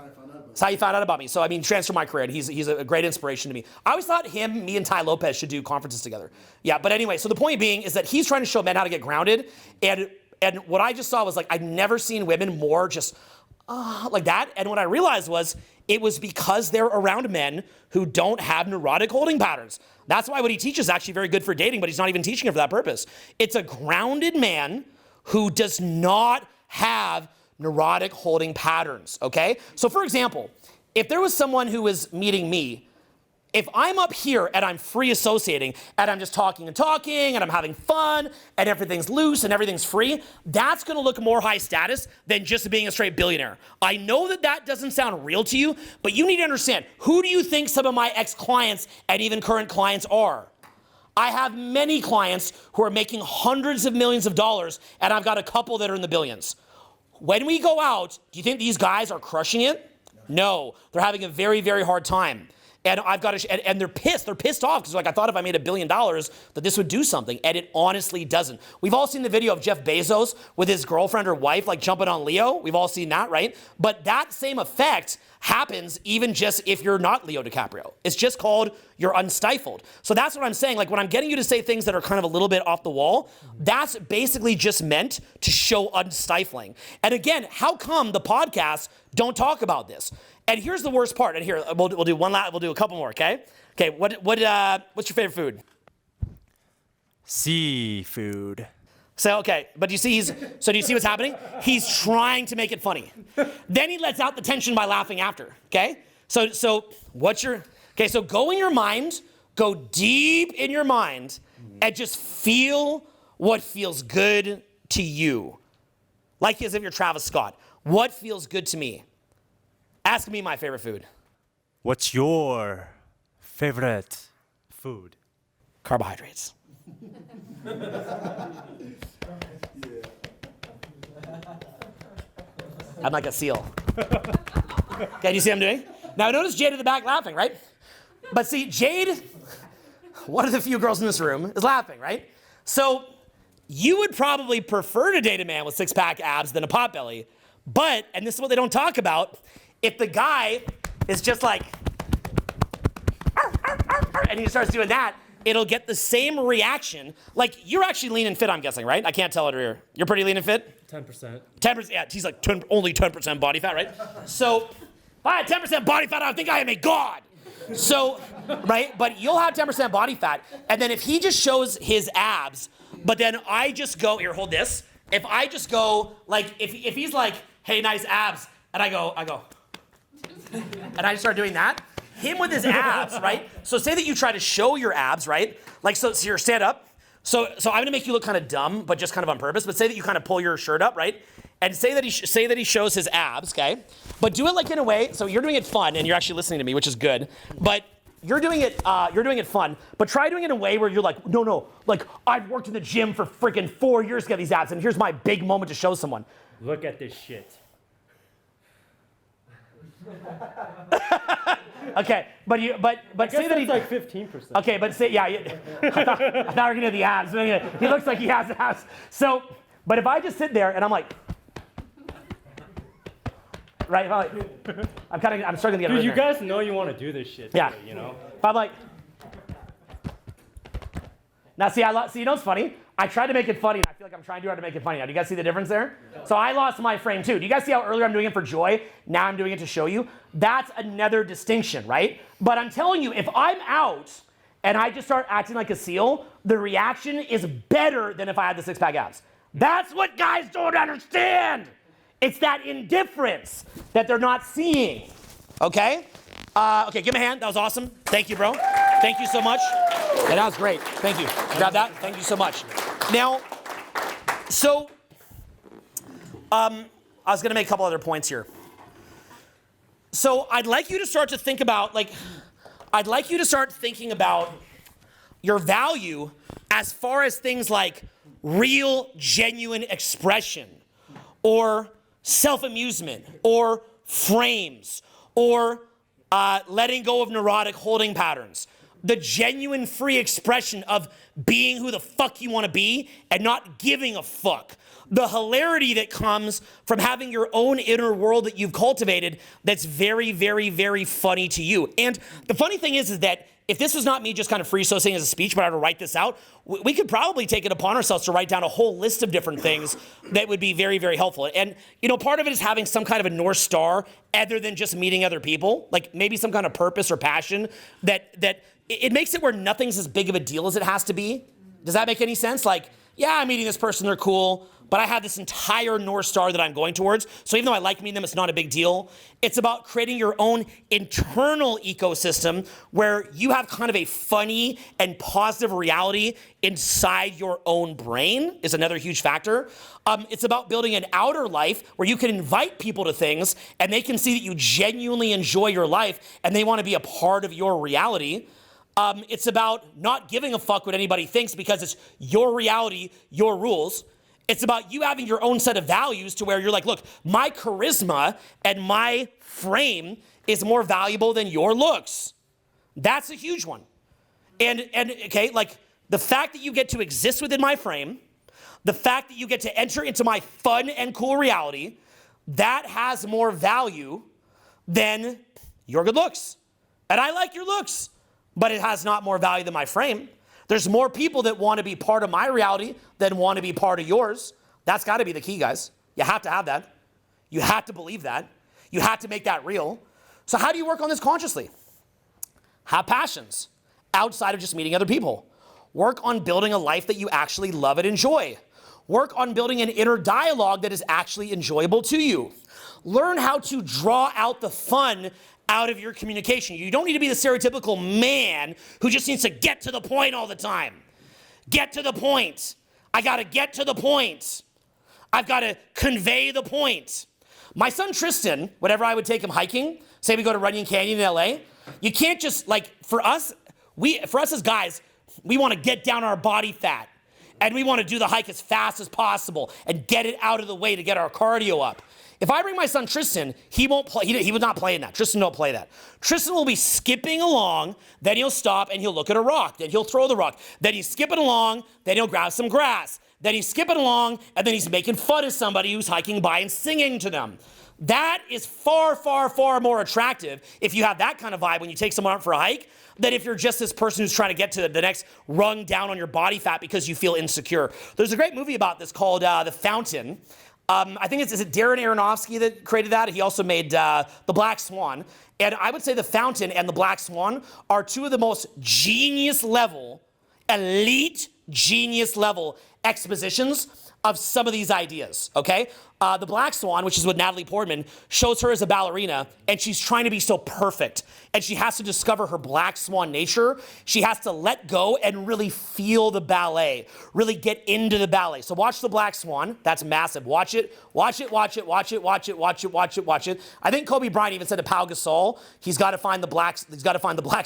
That's how you found out about me. So, I mean, transformed my career, and he's a great inspiration to me. I always thought me and Ty Lopez should do conferences together. Yeah, but anyway, so the point being is that he's trying to show men how to get grounded, and what I just saw was like, I'd never seen women more just like that, and what I realized was, it was because they're around men who don't have neurotic holding patterns. That's why what he teaches is actually very good for dating, but he's not even teaching it for that purpose. It's a grounded man who does not have neurotic holding patterns, okay? So for example, if there was someone who was meeting me, if I'm up here and I'm free associating and I'm just talking and I'm having fun and everything's loose and everything's free, that's gonna look more high status than just being a straight billionaire. I know that doesn't sound real to you, but you need to understand, who do you think some of my ex-clients and even current clients are? I have many clients who are making hundreds of millions of dollars, and I've got a couple that are in the billions. When we go out, do you think these guys are crushing it? No, they're having a very, very hard time. And and they're pissed. They're pissed off because like, I thought if I made $1 billion that this would do something, and it honestly doesn't. We've all seen the video of Jeff Bezos with his girlfriend or wife like jumping on Leo. We've all seen that, right? But that same effect happens even just if you're not Leo DiCaprio. It's just called you're unstifled. So that's what I'm saying. Like when I'm getting you to say things that are kind of a little bit off the wall, that's basically just meant to show unstifling. And again, how come the podcasts don't talk about this? And here's the worst part. And here, we'll do we'll do a couple more, okay? Okay, what's your favorite food? Seafood. So, okay, but do you see what's happening? He's trying to make it funny. Then he lets out the tension by laughing after, okay? So go in your mind, go deep in your mind, and just feel what feels good to you. Like as if you're Travis Scott. What feels good to me? Ask me my favorite food. What's your favorite food? Carbohydrates. I'm like a seal. Okay, do you see what I'm doing? Now notice Jade in the back laughing, right? But see, Jade, one of the few girls in this room, is laughing, right? So you would probably prefer to date a man with six-pack abs than a potbelly, but, and this is what they don't talk about, if the guy is just like, and he starts doing that, it'll get the same reaction. Like, you're actually lean and fit, I'm guessing, right? I can't tell it here. You're pretty lean and fit? 10%. 10%, yeah, he's like only 10% body fat, right? So, if I had 10% body fat, I would think I am a god. So, right, but you'll have 10% body fat, and then if he just shows his abs, but then I just go, here, hold this. If I just go, like, if he's like, hey, nice abs, and I go, and I just start doing that, him with his abs, right? So say that you try to show your abs, right? Like, so you're stand up. So I'm gonna make you look kind of dumb, but just kind of on purpose. But say that you kind of pull your shirt up, right? And say that he shows his abs, okay? But do it like in a way, so you're doing it fun, and you're actually listening to me, which is good. But you're doing it fun. But try doing it in a way where you're like, no, like I've worked in the gym for freaking 4 years to get these abs, and here's my big moment to show someone. Look at this shit. Okay, but say that he's like 15%. Okay, but say, yeah, I thought we were gonna do the abs. But anyway, he looks like he has abs. So, but if I just sit there and I'm like, right, I'm struggling to get it. Dude, you guys know you want to do this shit. Yeah. Too, you know? If I'm like, now see, you know what's funny? I tried to make it funny, and I feel like I'm trying too hard to make it funny now. Do you guys see the difference there? So I lost my frame too. Do you guys see how earlier I'm doing it for joy? Now I'm doing it to show you? That's another distinction, right? But I'm telling you, if I'm out and I just start acting like a seal, the reaction is better than if I had the six-pack abs. That's what guys don't understand. It's that indifference that they're not seeing, okay? Okay, give him a hand. That was awesome. Thank you, bro. Thank you so much. Yeah, that was great. Thank you. Grab that. Thank you so much. Now, so I was going to make a couple other points here. So I'd like you to start to think about, thinking about your value as far as things like real, genuine expression, or self-amusement, or frames, or letting go of neurotic holding patterns. The genuine free expression of being who the fuck you want to be and not giving a fuck. The hilarity that comes from having your own inner world that you've cultivated that's very, very, very funny to you. And the funny thing is that if this was not me just kind of free associating as a speech, but I had to write this out, we could probably take it upon ourselves to write down a whole list of different things that would be very, very helpful. And, you know, part of it is having some kind of a North Star other than just meeting other people, like maybe some kind of purpose or passion that it makes it where nothing's as big of a deal as it has to be. Does that make any sense? Like, yeah, I'm meeting this person, they're cool, but I have this entire North Star that I'm going towards. So even though I like meeting them, it's not a big deal. It's about creating your own internal ecosystem where you have kind of a funny and positive reality inside your own brain is another huge factor. It's about building an outer life where you can invite people to things and they can see that you genuinely enjoy your life and they want to be a part of your reality. It's about not giving a fuck what anybody thinks because it's your reality, your rules. It's about you having your own set of values to where you're like, look, my charisma and my frame is more valuable than your looks. That's a huge one. And okay, like the fact that you get to exist within my frame, the fact that you get to enter into my fun and cool reality, that has more value than your good looks. And I like your looks, but it has not more value than my frame. There's more people that want to be part of my reality than want to be part of yours. That's got to be the key, guys. You have to have that. You have to believe that. You have to make that real. So how do you work on this consciously? Have passions outside of just meeting other people. Work on building a life that you actually love and enjoy. Work on building an inner dialogue that is actually enjoyable to you. Learn how to draw out the fun out of your communication. You don't need to be the stereotypical man who just needs to get to the point all the time. Get to the point. I gotta get to the point. I've gotta convey the point. My son Tristan, whenever I would take him hiking, say we go to Runyon Canyon in LA, you can't just like, for us as guys, we wanna get down our body fat and we wanna do the hike as fast as possible and get it out of the way to get our cardio up. If I bring my son Tristan, he won't play. He would not play in that. Tristan don't play that. Tristan will be skipping along, then he'll stop and he'll look at a rock, then he'll throw the rock, then he's skipping along, then he'll grab some grass, then he's skipping along, and then he's making fun of somebody who's hiking by and singing to them. That is far, far, far more attractive if you have that kind of vibe when you take someone out for a hike than if you're just this person who's trying to get to the next rung down on your body fat because you feel insecure. There's a great movie about this called The Fountain. I think is it Darren Aronofsky that created that? He also made The Black Swan. And I would say The Fountain and The Black Swan are two of the most genius level, elite genius level expositions of some of these ideas, okay? The Black Swan, which is with Natalie Portman, shows her as a ballerina, and she's trying to be so perfect, and she has to discover her Black Swan nature. She has to let go and really feel the ballet, really get into the ballet. So watch The Black Swan. That's massive. Watch it, watch it, watch it, watch it, watch it, watch it, watch it, watch it. I think Kobe Bryant even said to Pau Gasol, he's got to find the Black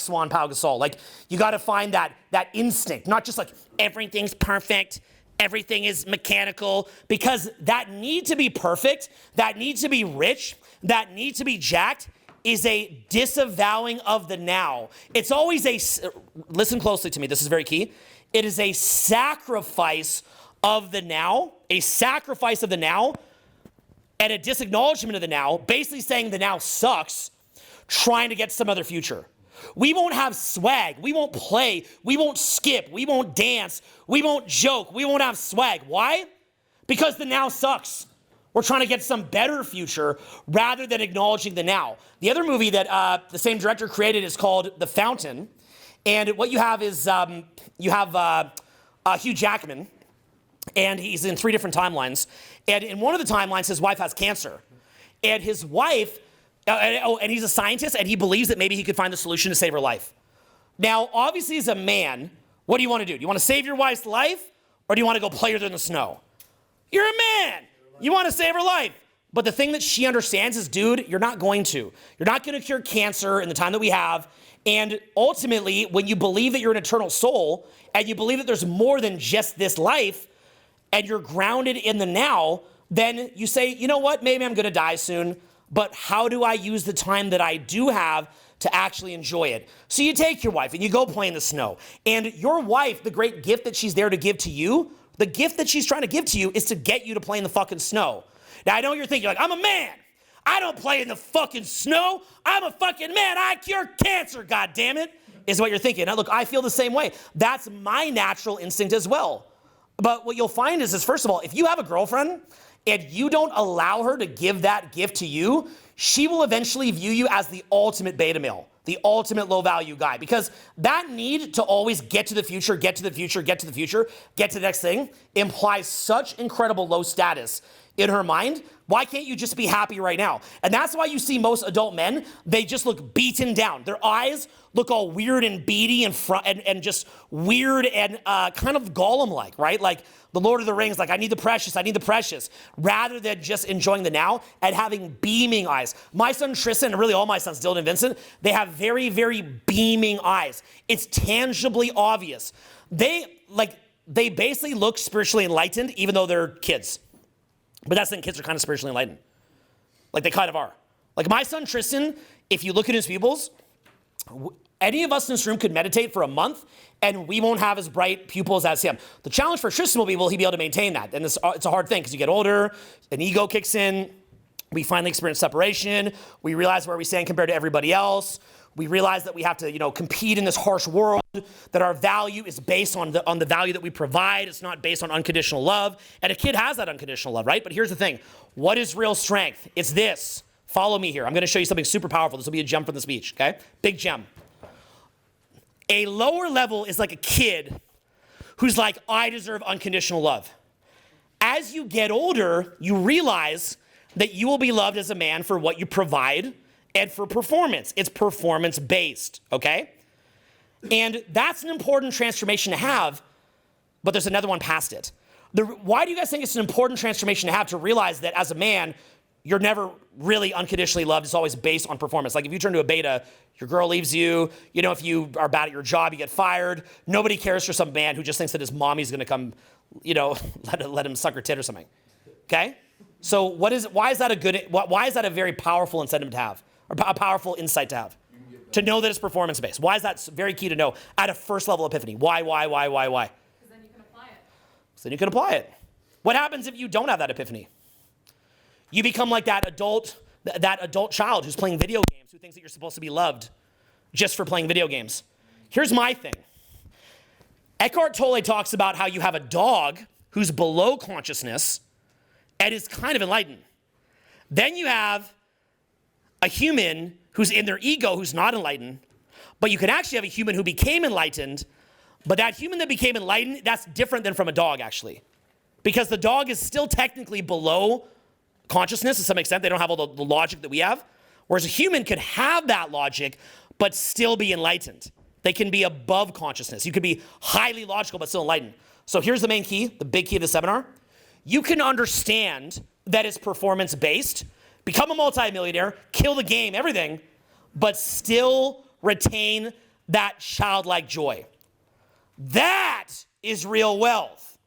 Swan Pau Gasol. Like, you got to find that instinct, not just like everything's perfect. Everything is mechanical, because that need to be perfect, that need to be rich, that need to be jacked is a disavowing of the now. It's always listen closely to me, this is very key. It is a sacrifice of the now, a sacrifice of the now, and a disacknowledgement of the now, basically saying the now sucks, trying to get some other future. We won't have swag. We won't play. We won't skip. We won't dance. We won't joke. We won't have swag. Why? Because the now sucks. We're trying to get some better future rather than acknowledging the now. The other movie that the same director created is called The Fountain. And what you have is Hugh Jackman, and he's in 3 different timelines. And in one of the timelines, his wife has cancer. And his wife... and he's a scientist, and he believes that maybe he could find the solution to save her life. Now, obviously, as a man, what do you want to do? Do you want to save your wife's life, or do you want to go play with her in the snow? You're a man. You want to save her life. But the thing that she understands is, dude, you're not going to. You're not going to cure cancer in the time that we have. And ultimately, when you believe that you're an eternal soul, and you believe that there's more than just this life, and you're grounded in the now, then you say, you know what? Maybe I'm going to die soon. But how do I use the time that I do have to actually enjoy it? So you take your wife and you go play in the snow. And your wife, the great gift that she's there to give to you, the gift that she's trying to give to you is to get you to play in the fucking snow. Now, I know you're thinking, like, I'm a man. I don't play in the fucking snow. I'm a fucking man. I cure cancer, goddammit, is what you're thinking. Now, look, I feel the same way. That's my natural instinct as well. But what you'll find is first of all, if you have a girlfriend and you don't allow her to give that gift to you, she will eventually view you as the ultimate beta male, the ultimate low value guy. Because that need to always get to the future, get to the future, get to the future, get to the next thing, implies such incredible low status in her mind. Why can't you just be happy right now? And that's why you see most adult men, they just look beaten down. Their eyes look all weird and beady and just weird and kind of Gollum-like, right? Like the Lord of the Rings, like, I need the precious, rather than just enjoying the now and having beaming eyes. My son Tristan, and really all my sons, Dylan and Vincent, they have very, very beaming eyes. It's tangibly obvious. They basically look spiritually enlightened, even though they're kids. But that's the thing, kids are kind of spiritually enlightened. Like, they kind of are. Like, my son Tristan, if you look at his pupils, any of us in this room could meditate for a month, and we won't have as bright pupils as him. The challenge for Tristan will he be able to maintain that? And it's a hard thing, because you get older, an ego kicks in, we finally experience separation, we realize where we stand compared to everybody else, we realize that we have to, compete in this harsh world, that our value is based on the value that we provide. It's not based on unconditional love. And a kid has that unconditional love, right? But here's the thing. What is real strength? It's this. Follow me here. I'm going to show you something super powerful. This will be a gem from the speech, okay? Big gem. A lower level is like a kid who's like, I deserve unconditional love. As you get older, you realize that you will be loved as a man for what you provide and for performance. It's performance-based, okay? And that's an important transformation to have, but there's another one past it. Why do you guys think it's an important transformation to have, to realize that as a man, you're never really unconditionally loved? It's always based on performance. Like, if you turn to a beta, your girl leaves you, if you are bad at your job, you get fired. Nobody cares for some man who just thinks that his mommy's gonna come, let him suck her tit or something, okay? So why is that a very powerful incentive to have, or a powerful insight to have? To know that it's performance-based. Why is that very key to know at a first level epiphany? Why? Because then you can apply it. So then you can apply it. What happens if you don't have that epiphany? You become like that adult child who's playing video games, who thinks that you're supposed to be loved just for playing video games. Here's my thing. Eckhart Tolle talks about how you have a dog who's below consciousness and is kind of enlightened. Then you have a human who's in their ego who's not enlightened, but you can actually have a human who became enlightened, but that human that became enlightened, that's different than from a dog, actually. Because the dog is still technically below consciousness to some extent. They don't have all the logic that we have. Whereas a human could have that logic, but still be enlightened. They can be above consciousness. You could be highly logical, but still enlightened. So here's the main key, the big key of the seminar. You can understand that it's performance-based, become a multimillionaire, kill the game, everything, but still retain that childlike joy. That is real wealth.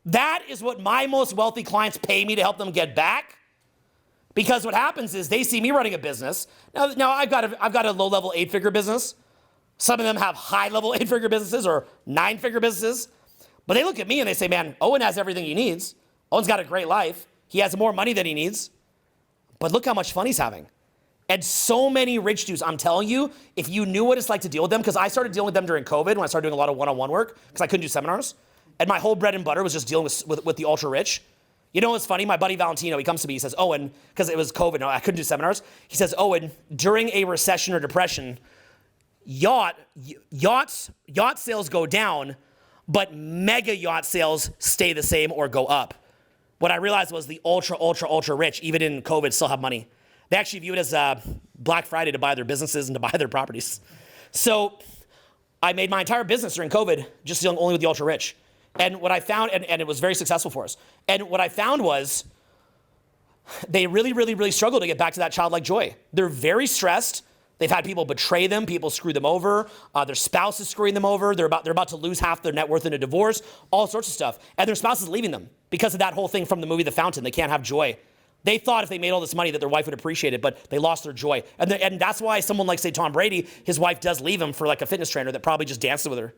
That is what my most wealthy clients pay me to help them get back. Because what happens is they see me running a business. Now I've got a low-level 8-figure business. Some of them have high-level 8-figure businesses or 9-figure businesses. But they look at me and they say, man, Owen has everything he needs. Owen's got a great life. He has more money than he needs. But look how much fun he's having. And so many rich dudes, I'm telling you, if you knew what it's like to deal with them, because I started dealing with them during COVID when I started doing a lot of one-on-one work, because I couldn't do seminars. And my whole bread and butter was just dealing with the ultra-rich. You know what's funny? My buddy Valentino, he comes to me, he says, Owen, because it was COVID, no, I couldn't do seminars. He says, Owen, during a recession or depression, yacht sales go down, but mega yacht sales stay the same or go up. What I realized was the ultra rich, even in COVID, still have money. They actually view it as Black Friday to buy their businesses and to buy their properties. So I made my entire business during COVID just dealing only with the ultra rich. And what I found, and it was very successful for us. And what I found was they really struggle to get back to that childlike joy. They're very stressed. They've had people betray them, people screw them over, their spouse is screwing them over, they're about to lose half their net worth in a divorce, all sorts of stuff. And their spouse is leaving them because of that whole thing from the movie The Fountain. They can't have joy. They thought if they made all this money that their wife would appreciate it, but they lost their joy. And that's why someone like, say, Tom Brady, his wife does leave him for like a fitness trainer that probably just dances with her.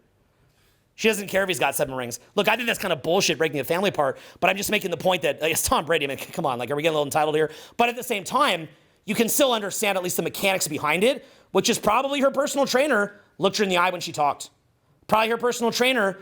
She doesn't care if he's got 7 rings. Look, I think that's kind of bullshit breaking the family apart, but I'm just making the point that it's Tom Brady. I mean, come on, like, are we getting a little entitled here? But at the same time, you can still understand at least the mechanics behind it, which is probably her personal trainer looked her in the eye when she talked. Probably her personal trainer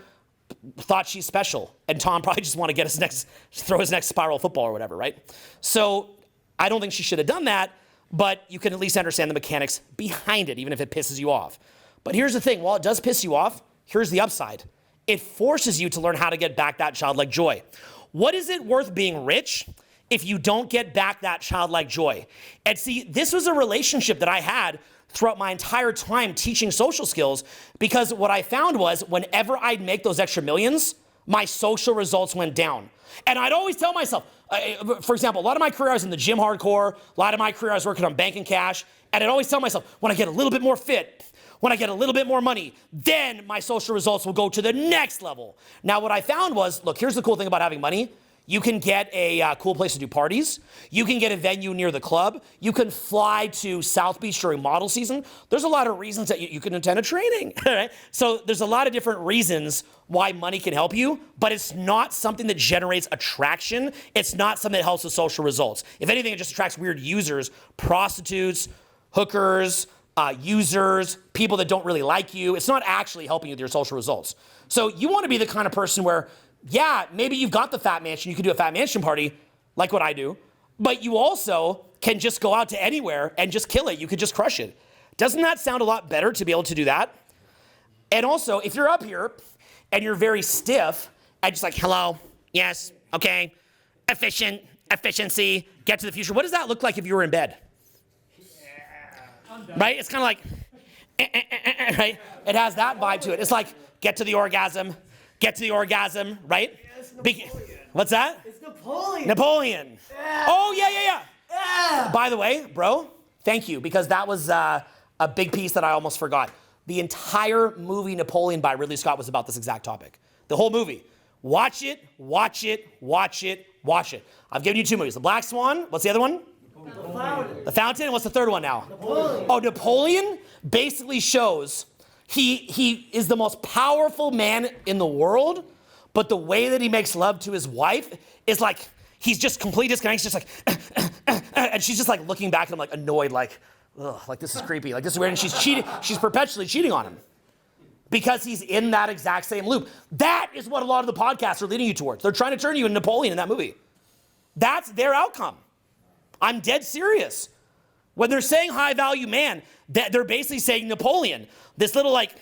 thought she's special, and Tom probably just wanted to throw his next spiral football or whatever, right? So I don't think she should have done that, but you can at least understand the mechanics behind it, even if it pisses you off. But here's the thing, while it does piss you off, here's the upside. It forces you to learn how to get back that childlike joy. What is it worth being rich if you don't get back that childlike joy? And see, this was a relationship that I had throughout my entire time teaching social skills, because what I found was whenever I'd make those extra millions, my social results went down. And I'd always tell myself, for example, a lot of my career I was in the gym hardcore, a lot of my career I was working on bank and cash, and I'd always tell myself, when I get a little bit more fit, when I get a little bit more money, then my social results will go to the next level. Now, what I found was, look, here's the cool thing about having money. You can get a cool place to do parties. You can get a venue near the club. You can fly to South Beach during model season. There's a lot of reasons that you can attend a training, right? So there's a lot of different reasons why money can help you, but it's not something that generates attraction. It's not something that helps with social results. If anything, it just attracts weird users, prostitutes, hookers, users, people that don't really like you. It's not actually helping you with your social results. So you want to be the kind of person where, yeah, maybe you've got the fat mansion, you can do a fat mansion party, like what I do, but you also can just go out to anywhere and just kill it. You could just crush it. Doesn't that sound a lot better to be able to do that? And also, if you're up here and you're very stiff and just like, hello, yes, okay, efficiency, get to the future. What does that look like if you were in bed? Right? It's kind of like, right? It has that vibe to it. It's like, get to the orgasm, right? What's that? It's Napoleon. Napoleon. Yeah. Oh, yeah. Yeah. By the way, bro, thank you, because that was a big piece that I almost forgot. The entire movie Napoleon by Ridley Scott was about this exact topic. The whole movie. Watch it. I've given you 2 movies. The Black Swan. What's the other one? The Fountain. And what's the third one now? Napoleon. Oh, Napoleon basically shows he is the most powerful man in the world, but the way that he makes love to his wife is like, he's just completely disconnected. He's just like, and she's just like looking back at him like annoyed, like, ugh, like this is creepy, like this is weird. And she's cheating. She's perpetually cheating on him because he's in that exact same loop. That is what a lot of the podcasts are leading you towards. They're trying to turn you into Napoleon in that movie. That's their outcome. I'm dead serious. When they're saying high value man, they're basically saying Napoleon. This little like,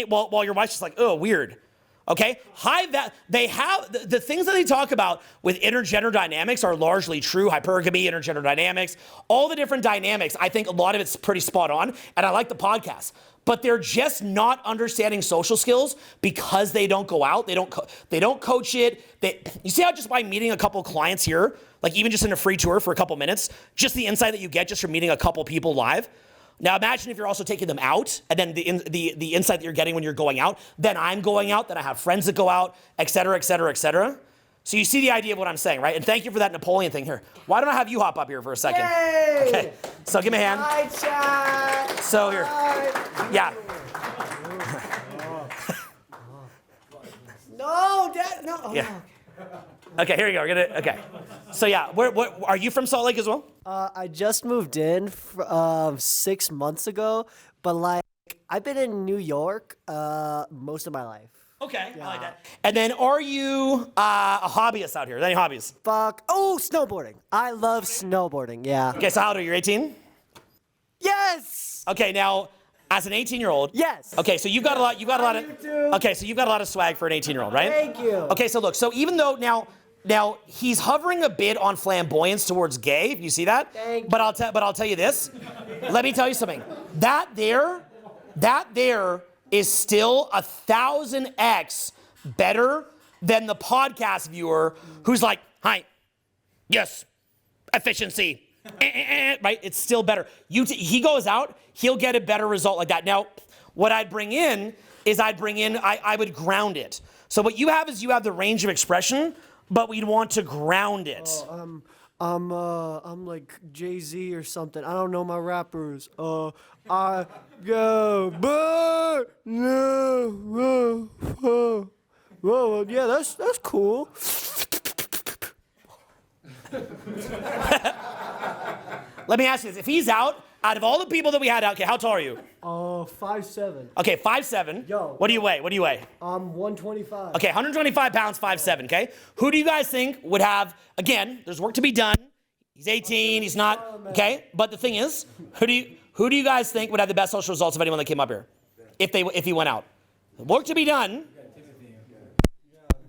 while your wife's just like, oh, weird. Okay? They have, the things that they talk about with intergender dynamics are largely true. Hypergamy, intergender dynamics, all the different dynamics, I think a lot of it's pretty spot on, and I like the podcast. But they're just not understanding social skills because they don't go out. They don't coach it. You see how just by meeting a couple clients here, like even just in a free tour for a couple minutes, just the insight that you get just from meeting a couple people live. Now imagine if you're also taking them out, and then the insight that you're getting when you're going out. Then I'm going out. Then I have friends that go out, et cetera, et cetera, et cetera. So you see the idea of what I'm saying, right? And thank you for that Napoleon thing here. Why don't I have you hop up here for a second? Yay! Okay. So give me a hand. Hi, chat. So here. Yeah. No, Dad. No. Oh, Yeah. Okay, here you go. Okay. So yeah, where are you from Salt Lake as well? I just moved in 6 months ago, but like I've been in New York most of my life. Okay, I like that. And then are you a hobbyist out here? Any hobbies? Fuck. Oh, snowboarding. I love snowboarding. Yeah. Okay, so how old are you? 18? Yes. Okay, now as an 18-year-old. Yes. Okay, so you've got a lot. You've got a lot of. You too. Okay, so you've got a lot of swag for an 18-year-old, right? Thank you. Okay, so look. So even though now he's hovering a bit on flamboyance towards gay. You see that? Thank you. But I'll tell you this. Let me tell you something. That there is still 1,000x better than the podcast viewer who's like, hi, yes, efficiency, right? It's still better. He goes out, he'll get a better result like that. Now, what I'd bring in is I would ground it. So what you have is you have the range of expression, but we'd want to ground it. I'm like Jay-Z or something. I don't know my rappers. But yeah, that's cool. Let me ask you this. If he's out of all the people that we had out, okay, how tall are you? 5'7". Okay, 5'7". Yo. What do you weigh? I'm 125. Okay, 125 pounds, 5'7", okay? Who do you guys think would have, again, there's work to be done. He's 18, he's not, okay? But the thing is, who do you guys think would have the best social results of anyone that came up here? If he went out. Work to be done.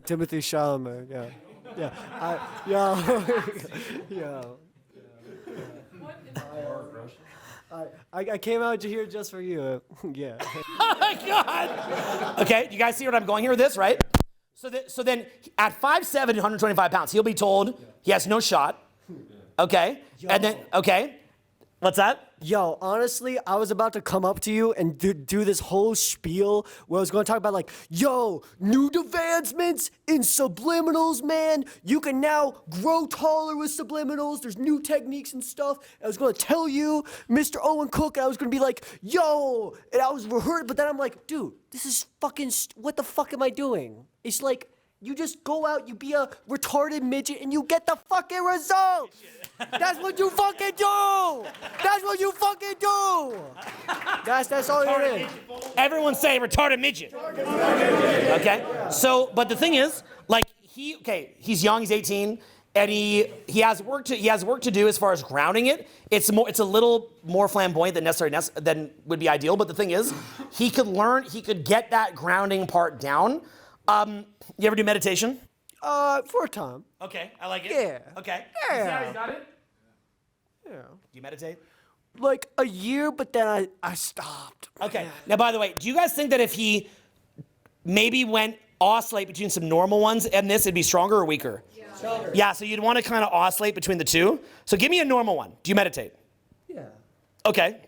Timothy Chalamet, yeah. I came out here just for you. Yeah. Oh my God. Okay, you guys see what I'm going here with this, right? So then at 5'7", 125 pounds, he'll be told he has no shot. Okay, and then, okay, what's that? Yo, honestly, I was about to come up to you and do this whole spiel where I was going to talk about like, yo, new advancements in subliminals, man. You can now grow taller with subliminals. There's new techniques and stuff. I was going to tell you, Mr. Owen Cook, and I was going to be like, yo, and I was rehearsed, but then I'm like, dude, this is fucking, what the fuck am I doing? It's like, you just go out, you be a retarded midget, and you get the fucking result. That's what you fucking do. That's what you fucking do. That's all it is. Everyone say retarded midget. Okay. So, but the thing is, like he's young, he's 18, and he has work to do as far as grounding it. It's a little more flamboyant than would be ideal. But the thing is, he could get that grounding part down. You ever do meditation? For a time. Okay, I like it. Yeah. Okay. Yeah. You see how he's got it? Yeah. Do you meditate? Like a year, but then I stopped. Okay. Now, by the way, do you guys think that if he maybe oscillate between some normal ones and this, it'd be stronger or weaker? Yeah. Stronger. Yeah, so you'd want to kind of oscillate between the two. So give me a normal one. Do you meditate? Yeah. Okay.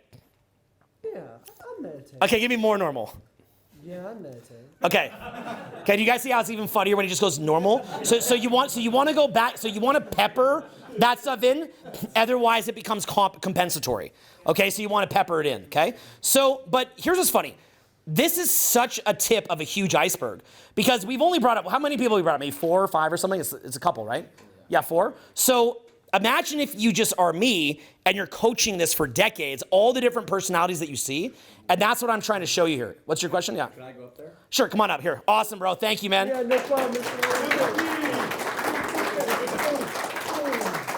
Yeah, I meditate. Okay, give me more normal. Yeah, I meditate. Okay. Okay, do you guys see how it's even funnier when he just goes normal? So you want to go back, so you want to pepper that stuff in, otherwise it becomes compensatory. Okay, so you want to pepper it in, okay? So, but here's what's funny. This is such a tip of a huge iceberg because we've only brought up, how many people we brought up? Maybe 4 or 5 or something? It's a couple, right? Yeah, 4. So imagine if you just are me and you're coaching this for decades, all the different personalities that you see. And that's what I'm trying to show you here. What's your question? Yeah. Can I go up there? Sure, come on up here. Awesome, bro. Thank you, man. Yeah, no problem.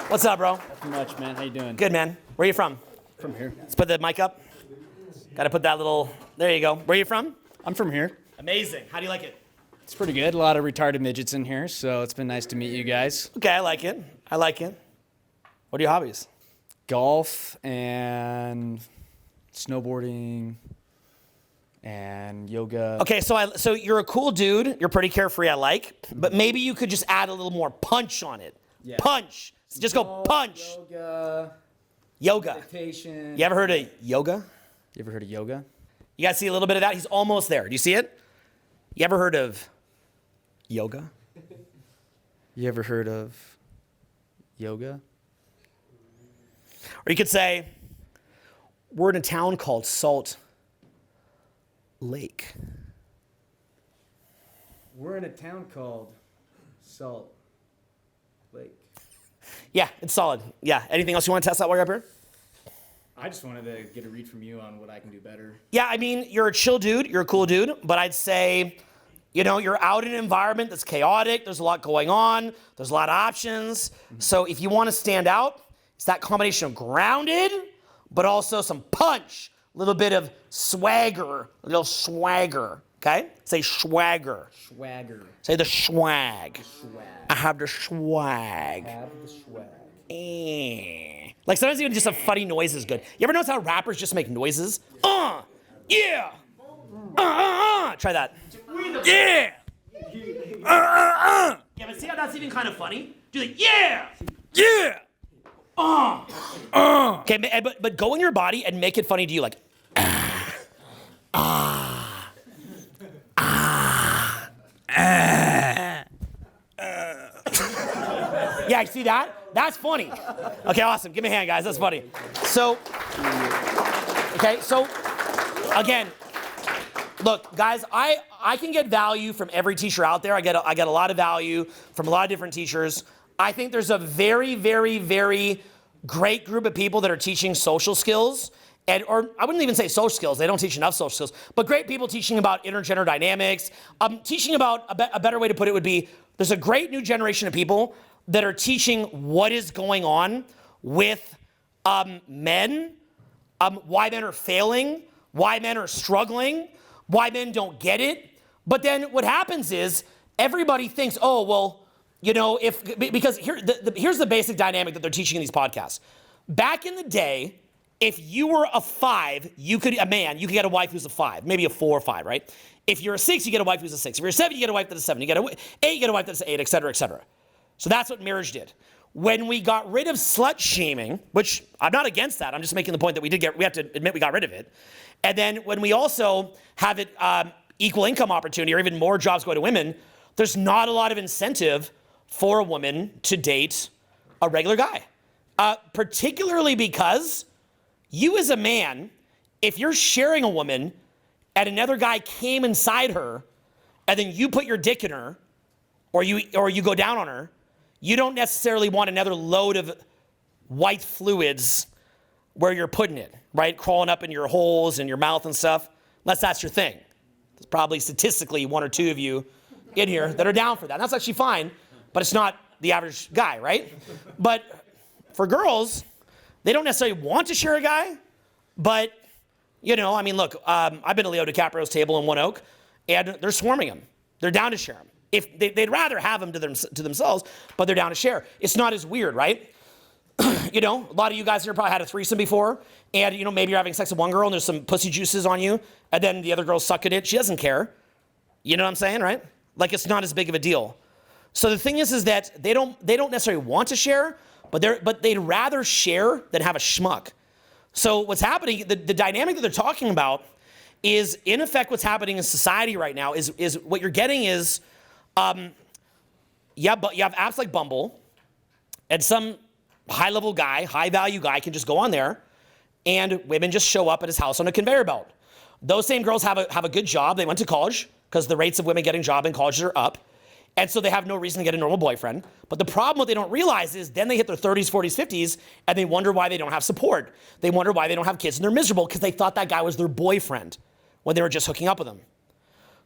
What's up, bro? Nothing much, man. How you doing? Good, man. Where are you from? From here. Let's put the mic up. Got to put that little, there you go. Where are you from? I'm from here. Amazing. How do you like it? It's pretty good. A lot of retarded midgets in here, so it's been nice to meet you guys. Okay, I like it. I like it. What are your hobbies? Golf and snowboarding and yoga. Okay, so you're a cool dude. You're pretty carefree, I like. But maybe you could just add a little more punch on it. Yeah. Punch. Just go Golf, punch. Yoga. Meditation. You ever heard of yoga? You ever heard of yoga? You guys see a little bit of that? He's almost there. Do you see it? You ever heard of yoga? You ever heard of yoga? Or you could say, we're in a town called Salt Lake. We're in a town called Salt Lake. Yeah, it's solid. Yeah. Anything else you want to test out while you're up here? I just wanted to get a read from you on what I can do better. Yeah, I mean, you're a chill dude. You're a cool dude. But I'd say, you're out in an environment that's chaotic. There's a lot going on. There's a lot of options. So if you want to stand out, it's that combination of grounded, but also some punch. A little bit of swagger. A little swagger. Okay? Say swagger. Swagger. Say the swag. Swag. I have the swag. Have the swag. Like sometimes even just a funny noise is good. You ever notice how rappers just make noises? Yeah. Try that. Yeah. Yeah, but see how that's even kind of funny? Do the yeah. Yeah. Okay, but go in your body and make it funny to you, like Yeah, you see that? That's funny. Okay, awesome. Give me a hand, guys. That's funny. So, again, look, guys, I can get value from every teacher out there. I get a lot of value from a lot of different teachers. I think there's a very, very, very great group of people that are teaching social skills. Or I wouldn't even say social skills. They don't teach enough social skills. But great people teaching about intergender dynamics. Teaching about, a better way to put it would be, there's a great new generation of people that are teaching what is going on with men, why men are failing, why men are struggling, why men don't get it. But then what happens is everybody thinks, oh, well, because here's the basic dynamic that they're teaching in these podcasts. Back in the day, if you were a 5, you could get a wife who's a 5, maybe a 4 or 5, right? If you're a 6, you get a wife who's a 6. If you're a 7, you get a wife that's a 7. You get a 8, you get a wife that's an 8, et cetera, et cetera. So that's what marriage did. When we got rid of slut shaming, which I'm not against that, I'm just making the point that we have to admit we got rid of it. And then when we also have it equal income opportunity or even more jobs go to women, there's not a lot of incentive for a woman to date a regular guy. Particularly because you as a man, if you're sharing a woman and another guy came inside her and then you put your dick in her or you go down on her, you don't necessarily want another load of white fluids where you're putting it, right? Crawling up in your holes and your mouth and stuff, unless that's your thing. There's probably statistically 1 or 2 of you in here that are down for that. That's actually fine, but it's not the average guy, right? But for girls, they don't necessarily want to share a guy, but, look, I've been to Leo DiCaprio's table in One Oak, and they're swarming him. They're down to share him. If they'd rather have him to themselves, but they're down to share. It's not as weird, right? A lot of you guys here probably had a threesome before, and, maybe you're having sex with one girl and there's some pussy juices on you, and then the other girl's sucking it. She doesn't care. You know what I'm saying, right? Like, it's not as big of a deal. So the thing is that they don't necessarily want to share, but they'd rather share than have a schmuck. So what's happening, the dynamic that they're talking about is, in effect, what's happening in society right now is what you're getting is, but you have apps like Bumble, and some high-level guy, high-value guy can just go on there, and women just show up at his house on a conveyor belt. Those same girls have a good job. They went to college because the rates of women getting a job in colleges are up. And so they have no reason to get a normal boyfriend. But the problem, what they don't realize is then they hit their 30s, 40s, 50s, and they wonder why they don't have support. They wonder why they don't have kids, and they're miserable because they thought that guy was their boyfriend when they were just hooking up with him.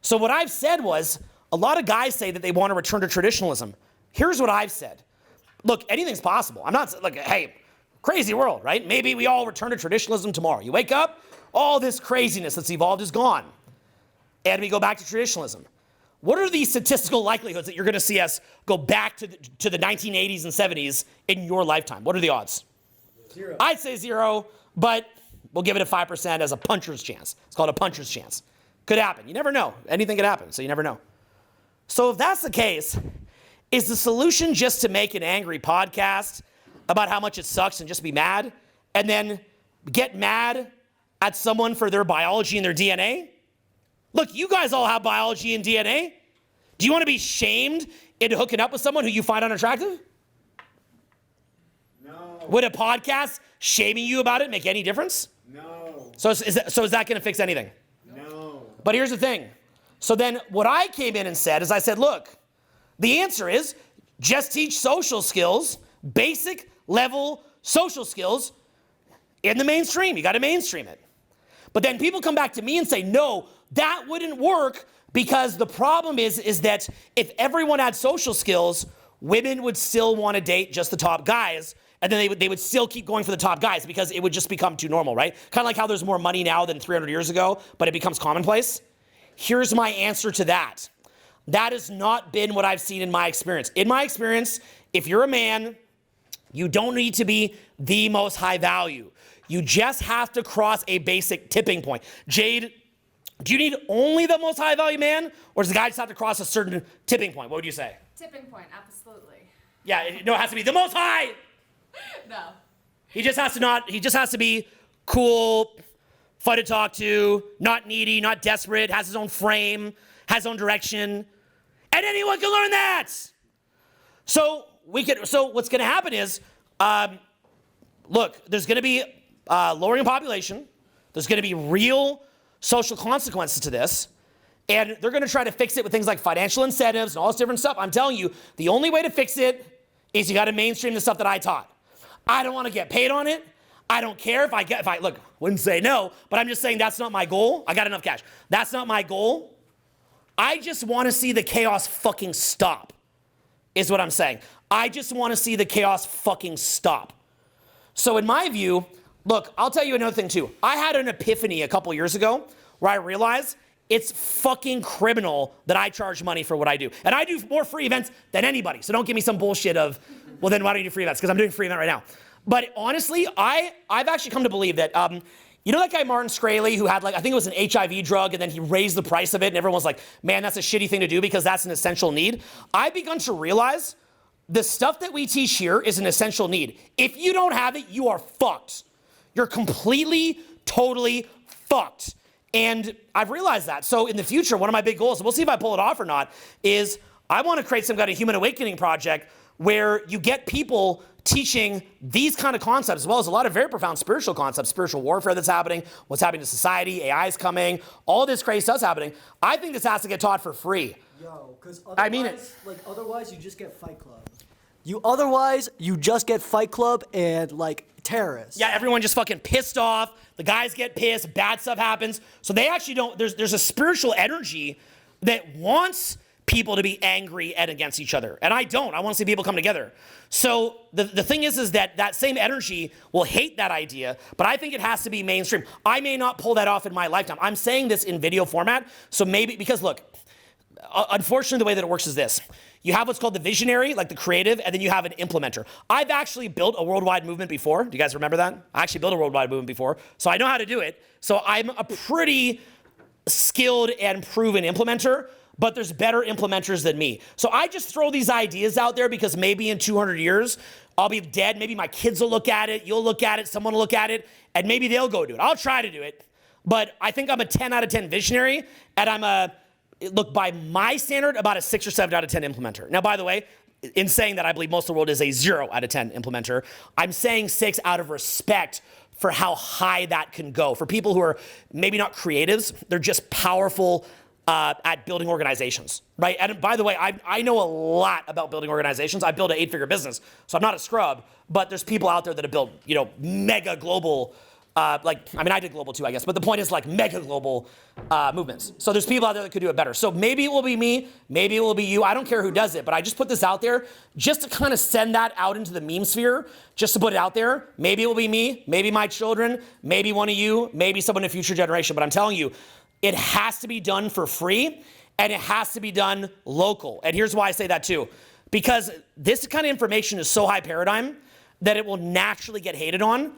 So what I've said was, a lot of guys say that they want to return to traditionalism. Here's what I've said. Look, anything's possible. I'm not, like, hey, crazy world, right? Maybe we all return to traditionalism tomorrow. You wake up, all this craziness that's evolved is gone. And we go back to traditionalism. What are the statistical likelihoods that you're going to see us go back to the 1980s and 70s in your lifetime? What are the odds? 0. I'd say 0, but we'll give it a 5% as a puncher's chance. It's called a puncher's chance. Could happen. You never know. Anything could happen, so you never know. So if that's the case, is the solution just to make an angry podcast about how much it sucks and just be mad, and then get mad at someone for their biology and their DNA? Look, you guys all have biology and DNA. Do you want to be shamed into hooking up with someone who you find unattractive? No. Would a podcast shaming you about it make any difference? No. So is that going to fix anything? No. But here's the thing. So then what I came in and said is I said, look, the answer is just teach social skills, basic level social skills in the mainstream. You got to mainstream it. But then people come back to me and say, no, that wouldn't work because the problem is that if everyone had social skills, women would still want to date just the top guys, and then they would still keep going for the top guys because it would just become too normal, right? Kind of like how there's more money now than 300 years ago, but it becomes commonplace. Here's my answer to that. That has not been what I've seen in my experience. In my experience, if you're a man, you don't need to be the most high value. You just have to cross a basic tipping point. Jade, do you need only the most high value man, or does the guy just have to cross a certain tipping point? What would you say? Tipping point, absolutely. Yeah, no, it has to be the most high. No. He just has to be cool, fun to talk to, not needy, not desperate, has his own frame, has his own direction. And anyone can learn that. So what's gonna happen is, look, there's gonna be lowering population. There's gonna be real social consequences to this. And they're gonna try to fix it with things like financial incentives and all this different stuff. I'm telling you, the only way to fix it is you gotta mainstream the stuff that I taught. I don't wanna get paid on it. I don't care if I look, wouldn't say no, but I'm just saying that's not my goal. I got enough cash. That's not my goal. I just wanna see the chaos fucking stop, is what I'm saying. I just wanna see the chaos fucking stop. So in my view, look, I'll tell you another thing too. I had an epiphany a couple years ago where I realized it's fucking criminal that I charge money for what I do. And I do more free events than anybody. So don't give me some bullshit of, well, then why don't you do free events? Because I'm doing a free event right now. But honestly, I've actually come to believe that, you know that guy Martin Shkreli who had I think it was an HIV drug and then he raised the price of it and everyone was like, man, that's a shitty thing to do because that's an essential need. I've begun to realize the stuff that we teach here is an essential need. If you don't have it, you are fucked. You're completely, totally fucked. And I've realized that. So in the future, one of my big goals, and we'll see if I pull it off or not, is I want to create some kind of human awakening project where you get people teaching these kind of concepts, as well as a lot of very profound spiritual concepts, spiritual warfare that's happening, what's happening to society, AI is coming, all this crazy stuff's happening. I think this has to get taught for free. Yo, because I mean it. Otherwise you just get Fight Club. You just get Fight Club and terrorists. Yeah, everyone just fucking pissed off. The guys get pissed. Bad stuff happens. So they actually don't. There's a spiritual energy that wants people to be angry and against each other, and I don't. I want to see people come together. So the thing is that same energy will hate that idea, but I think it has to be mainstream. I may not pull that off in my lifetime. I'm saying this in video format, so maybe because look, unfortunately, the way that it works is this. You have what's called the visionary, like the creative, and then you have an implementer. I've actually built a worldwide movement before. Do you guys remember that? I actually built a worldwide movement before, so I know how to do it. So I'm a pretty skilled and proven implementer, but there's better implementers than me. So I just throw these ideas out there because maybe in 200 years, I'll be dead. Maybe my kids will look at it, you'll look at it, someone will look at it, and maybe they'll go do it. I'll try to do it, but I think I'm a 10 out of 10 visionary, and I'm look, by my standard, about a 6 or 7 out of 10 implementer. Now, by the way, in saying that, I believe most of the world is a 0 out of 10 implementer. I'm saying 6 out of respect for how high that can go. For people who are maybe not creatives, they're just powerful at building organizations, right? And by the way, I know a lot about building organizations. I built an 8-figure business, so I'm not a scrub, but there's people out there that have built, mega global, I did global too, I guess, but the point is like mega global movements. So there's people out there that could do it better. So maybe it will be me, maybe it will be you. I don't care who does it, but I just put this out there just to kind of send that out into the meme sphere, just to put it out there. Maybe it will be me, maybe my children, maybe one of you, maybe someone in a future generation, but I'm telling you, it has to be done for free, and it has to be done local. And here's why I say that too. Because this kind of information is so high paradigm that it will naturally get hated on,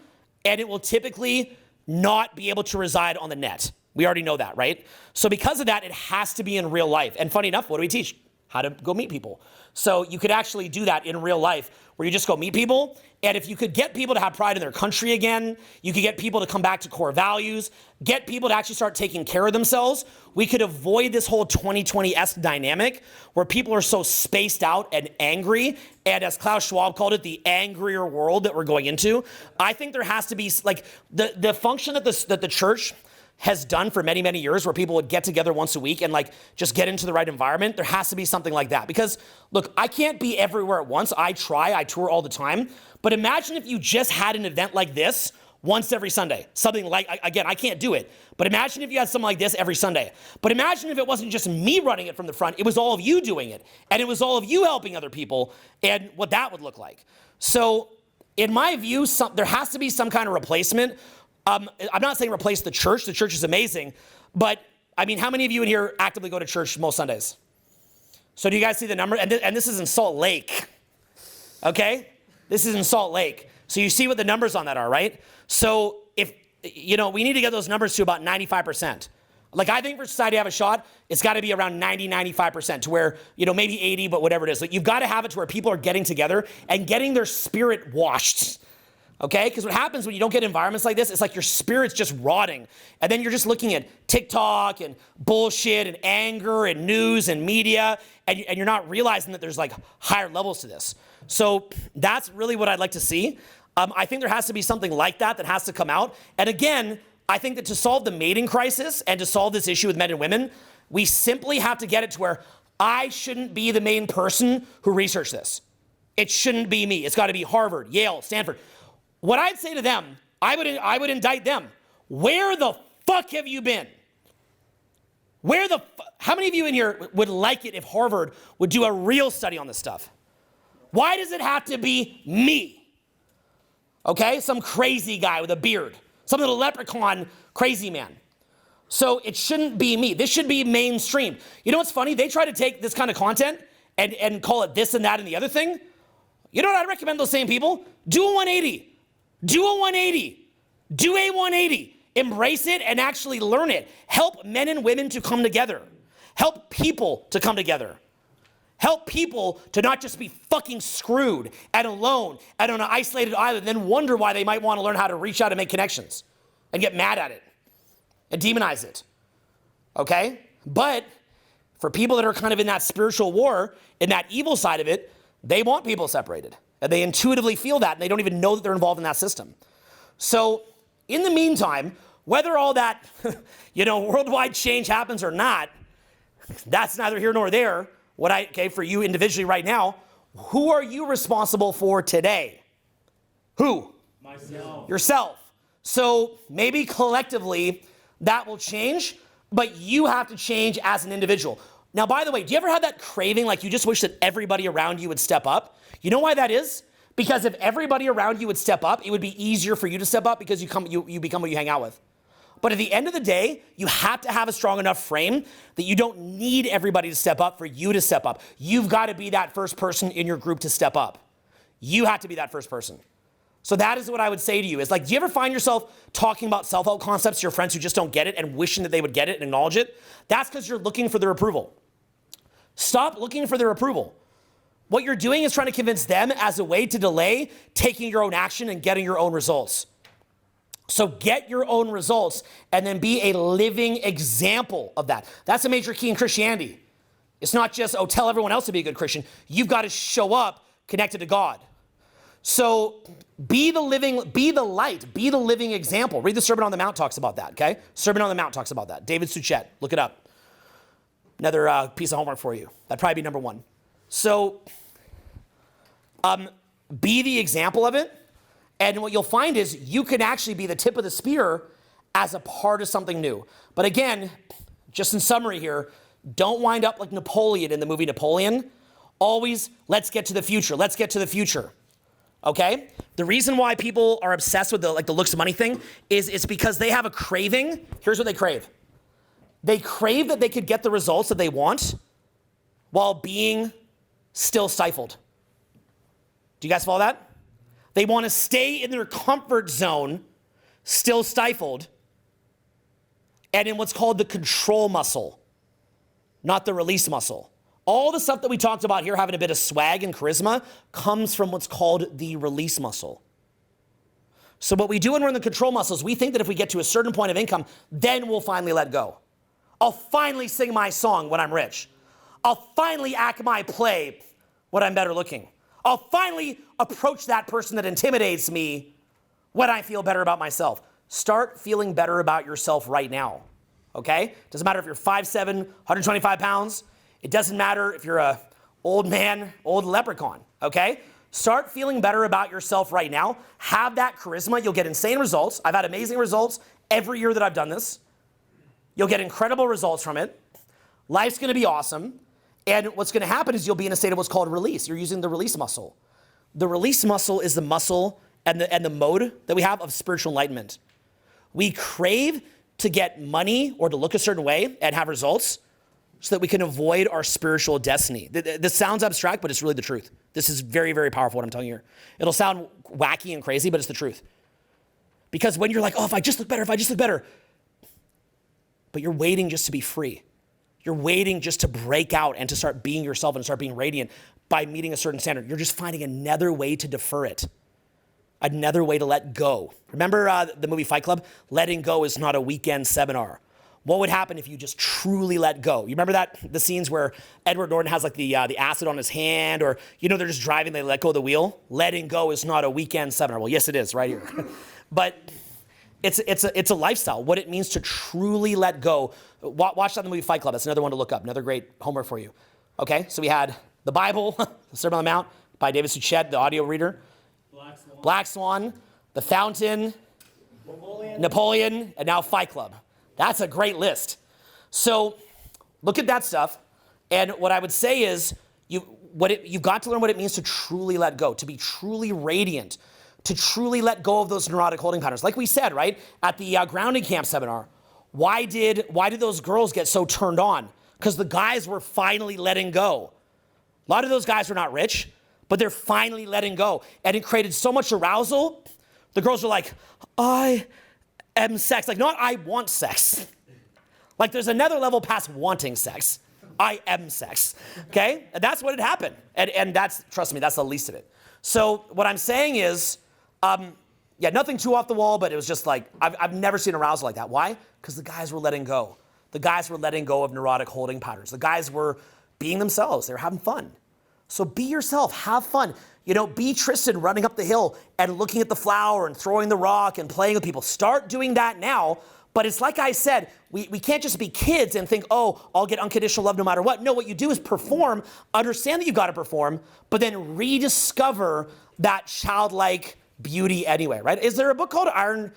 and it will typically not be able to reside on the net. We already know that, right? So because of that, it has to be in real life. And funny enough, what do we teach? How to go meet people. So you could actually do that in real life, where you just go meet people. And if you could get people to have pride in their country again, you could get people to come back to core values, get people to actually start taking care of themselves, we could avoid this whole 2020-esque dynamic where people are so spaced out and angry. And as Klaus Schwab called it, the angrier world that we're going into. I think there has to be like the function that the church has done for many, many years, where people would get together once a week and like just get into the right environment. There has to be something like that, because look, I can't be everywhere at once. I tour all the time, but imagine if you just had an event like this once every Sunday. Something like, again, I can't do it, but imagine if you had something like this every Sunday. But imagine if it wasn't just me running it from the front, it was all of you doing it, and it was all of you helping other people, and what that would look like. So in my view, there has to be some kind of replacement. I'm not saying replace the church. The church is amazing. But, I mean, how many of you in here actively go to church most Sundays? So do you guys see the number? And this is in Salt Lake, okay? This is in Salt Lake. So you see what the numbers on that are, right? So if, we need to get those numbers to about 95%. Like, I think for society to have a shot, it's got to be around 90, 95%, to where, maybe 80, but whatever it is. Like, you've got to have it to where people are getting together and getting their spirit washed. Okay? Because what happens when you don't get environments like this, it's like your spirit's just rotting. And then you're just looking at TikTok and bullshit and anger and news and media, and you're not realizing that there's like higher levels to this. So that's really what I'd like to see. I think there has to be something like that has to come out. And again, I think that to solve the mating crisis and to solve this issue with men and women, we simply have to get it to where I shouldn't be the main person who researched this. It shouldn't be me. It's got to be Harvard, Yale, Stanford. What I'd say to them, I would indict them. Where the fuck have you been? How many of you in here would like it if Harvard would do a real study on this stuff? Why does it have to be me? Okay, some crazy guy with a beard, some little leprechaun crazy man. So it shouldn't be me. This should be mainstream. You know what's funny? They try to take this kind of content and call it this and that and the other thing. You know what I'd recommend those same people? Do a 180. Do a 180. Do a 180. Embrace it and actually learn it. Help men and women to come together. Help people to come together. Help people to not just be fucking screwed and alone and on an isolated island, and then wonder why they might want to learn how to reach out and make connections and get mad at it and demonize it. Okay? But for people that are kind of in that spiritual war, in that evil side of it, they want people separated. And they intuitively feel that, and they don't even know that they're involved in that system. So in the meantime, whether all that, worldwide change happens or not, that's neither here nor there. For you individually right now, who are you responsible for today? Who? Myself. Yourself. So maybe collectively that will change, but you have to change as an individual. Now, by the way, do you ever have that craving, like you just wish that everybody around you would step up? You know why that is? Because if everybody around you would step up, it would be easier for you to step up because you become what you hang out with. But at the end of the day, you have to have a strong enough frame that you don't need everybody to step up for you to step up. You've got to be that first person in your group to step up. You have to be that first person. So that is what I would say to you is, like, do you ever find yourself talking about self-help concepts to your friends who just don't get it and wishing that they would get it and acknowledge it? That's because you're looking for their approval. Stop looking for their approval. What you're doing is trying to convince them as a way to delay taking your own action and getting your own results. So get your own results and then be a living example of that. That's a major key in Christianity. It's not just, tell everyone else to be a good Christian. You've got to show up connected to God. So be the light, be the living example. Read the Sermon on the Mount talks about that, okay? Sermon on the Mount talks about that. David Suchet, look it up. Another piece of homework for you. That'd probably be number one. So be the example of it. And what you'll find is you can actually be the tip of the spear as a part of something new. But again, just in summary here, don't wind up like Napoleon in the movie Napoleon. Always, let's get to the future. Let's get to the future. Okay? The reason why people are obsessed with the looks of money thing is it's because they have a craving. Here's what they crave. They crave that they could get the results that they want while being still stifled. Do you guys follow that? They want to stay in their comfort zone, still stifled, and in what's called the control muscle, not the release muscle. All the stuff that we talked about here, having a bit of swag and charisma, comes from what's called the release muscle. So what we do when we're in the control muscles, we think that if we get to a certain point of income, then we'll finally let go. I'll finally sing my song when I'm rich. I'll finally act my play when I'm better looking. I'll finally approach that person that intimidates me when I feel better about myself. Start feeling better about yourself right now, okay? Doesn't matter if you're 5'7", 125 pounds. It doesn't matter if you're a old man, old leprechaun, okay? Start feeling better about yourself right now. Have that charisma. You'll get insane results. I've had amazing results every year that I've done this. You'll get incredible results from it. Life's gonna be awesome. And what's gonna happen is you'll be in a state of what's called release. You're using the release muscle. The release muscle is the muscle and the mode that we have of spiritual enlightenment. We crave to get money or to look a certain way and have results so that we can avoid our spiritual destiny. This sounds abstract, but it's really the truth. This is very, very powerful what I'm telling you here. It'll sound wacky and crazy, but it's the truth. Because when you're like, oh, if I just look better, but you're waiting just to be free. You're waiting just to break out and to start being yourself and start being radiant by meeting a certain standard. You're just finding another way to defer it. Another way to let go. Remember the movie Fight Club? Letting go is not a weekend seminar. What would happen if you just truly let go? You remember the scenes where Edward Norton has like the acid on his hand, or they're just driving, they let go of the wheel? Letting go is not a weekend seminar. Well, yes, it is right here. But it's a lifestyle. What it means to truly let go. Watch that in the movie Fight Club. That's another one to look up. Another great homework for you. Okay, so we had the Bible, the Sermon on the Mount by David Suchet, the audio reader. Black Swan, The Fountain, Napoleon, and now Fight Club. That's a great list. So look at that stuff. And what I would say is you've got to learn what it means to truly let go, to be truly radiant, to truly let go of those neurotic holding patterns. Like we said, right, at the grounding camp seminar, why did those girls get so turned on? Because the guys were finally letting go. A lot of those guys were not rich, but they're finally letting go. And it created so much arousal. The girls were like, I am sex. Like, not I want sex. Like, there's another level past wanting sex. I am sex, okay? And that's what had happened. And that's, trust me, that's the least of it. So what I'm saying is, nothing too off the wall, but it was just like, I've never seen arousal like that. Why? Because the guys were letting go. The guys were letting go of neurotic holding patterns. The guys were being themselves. They were having fun. So be yourself, have fun. Be Tristan running up the hill and looking at the flower and throwing the rock and playing with people. Start doing that now. But it's like I said, we can't just be kids and think, oh, I'll get unconditional love no matter what. No, what you do is perform, understand that you've got to perform, but then rediscover that childlike beauty anyway, right? Is there a book called Iron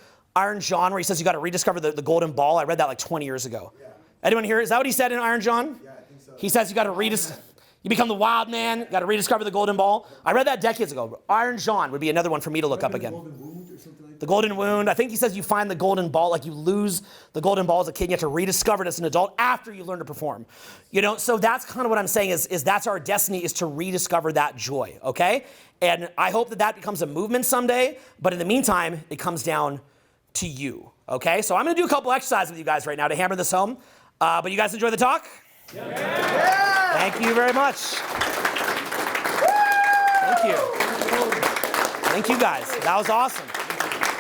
John where he says you got to rediscover the golden ball? I read that like 20 years ago. Yeah. Anyone here? Is that what he said in Iron John? Yeah, I think so. He says you got to rediscover. You become the wild man, you got to rediscover the golden ball. I read that decades ago. Iron John would be another one for me to look up again. Golden wound or something like that? The golden wound. I think he says you find the golden ball, like you lose the golden ball as a kid. You have to rediscover it as an adult after you learn to perform. So that's kind of what I'm saying is that's our destiny, is to rediscover that joy, okay? And I hope that becomes a movement someday. But in the meantime, it comes down to you, okay? So I'm going to do a couple exercises with you guys right now to hammer this home. But you guys enjoy the talk? Yeah. Thank you very much. Thank you. Thank you, guys. That was awesome.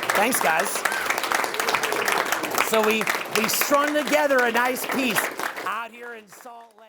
Thanks, guys. So we strung together a nice piece out here in Salt Lake.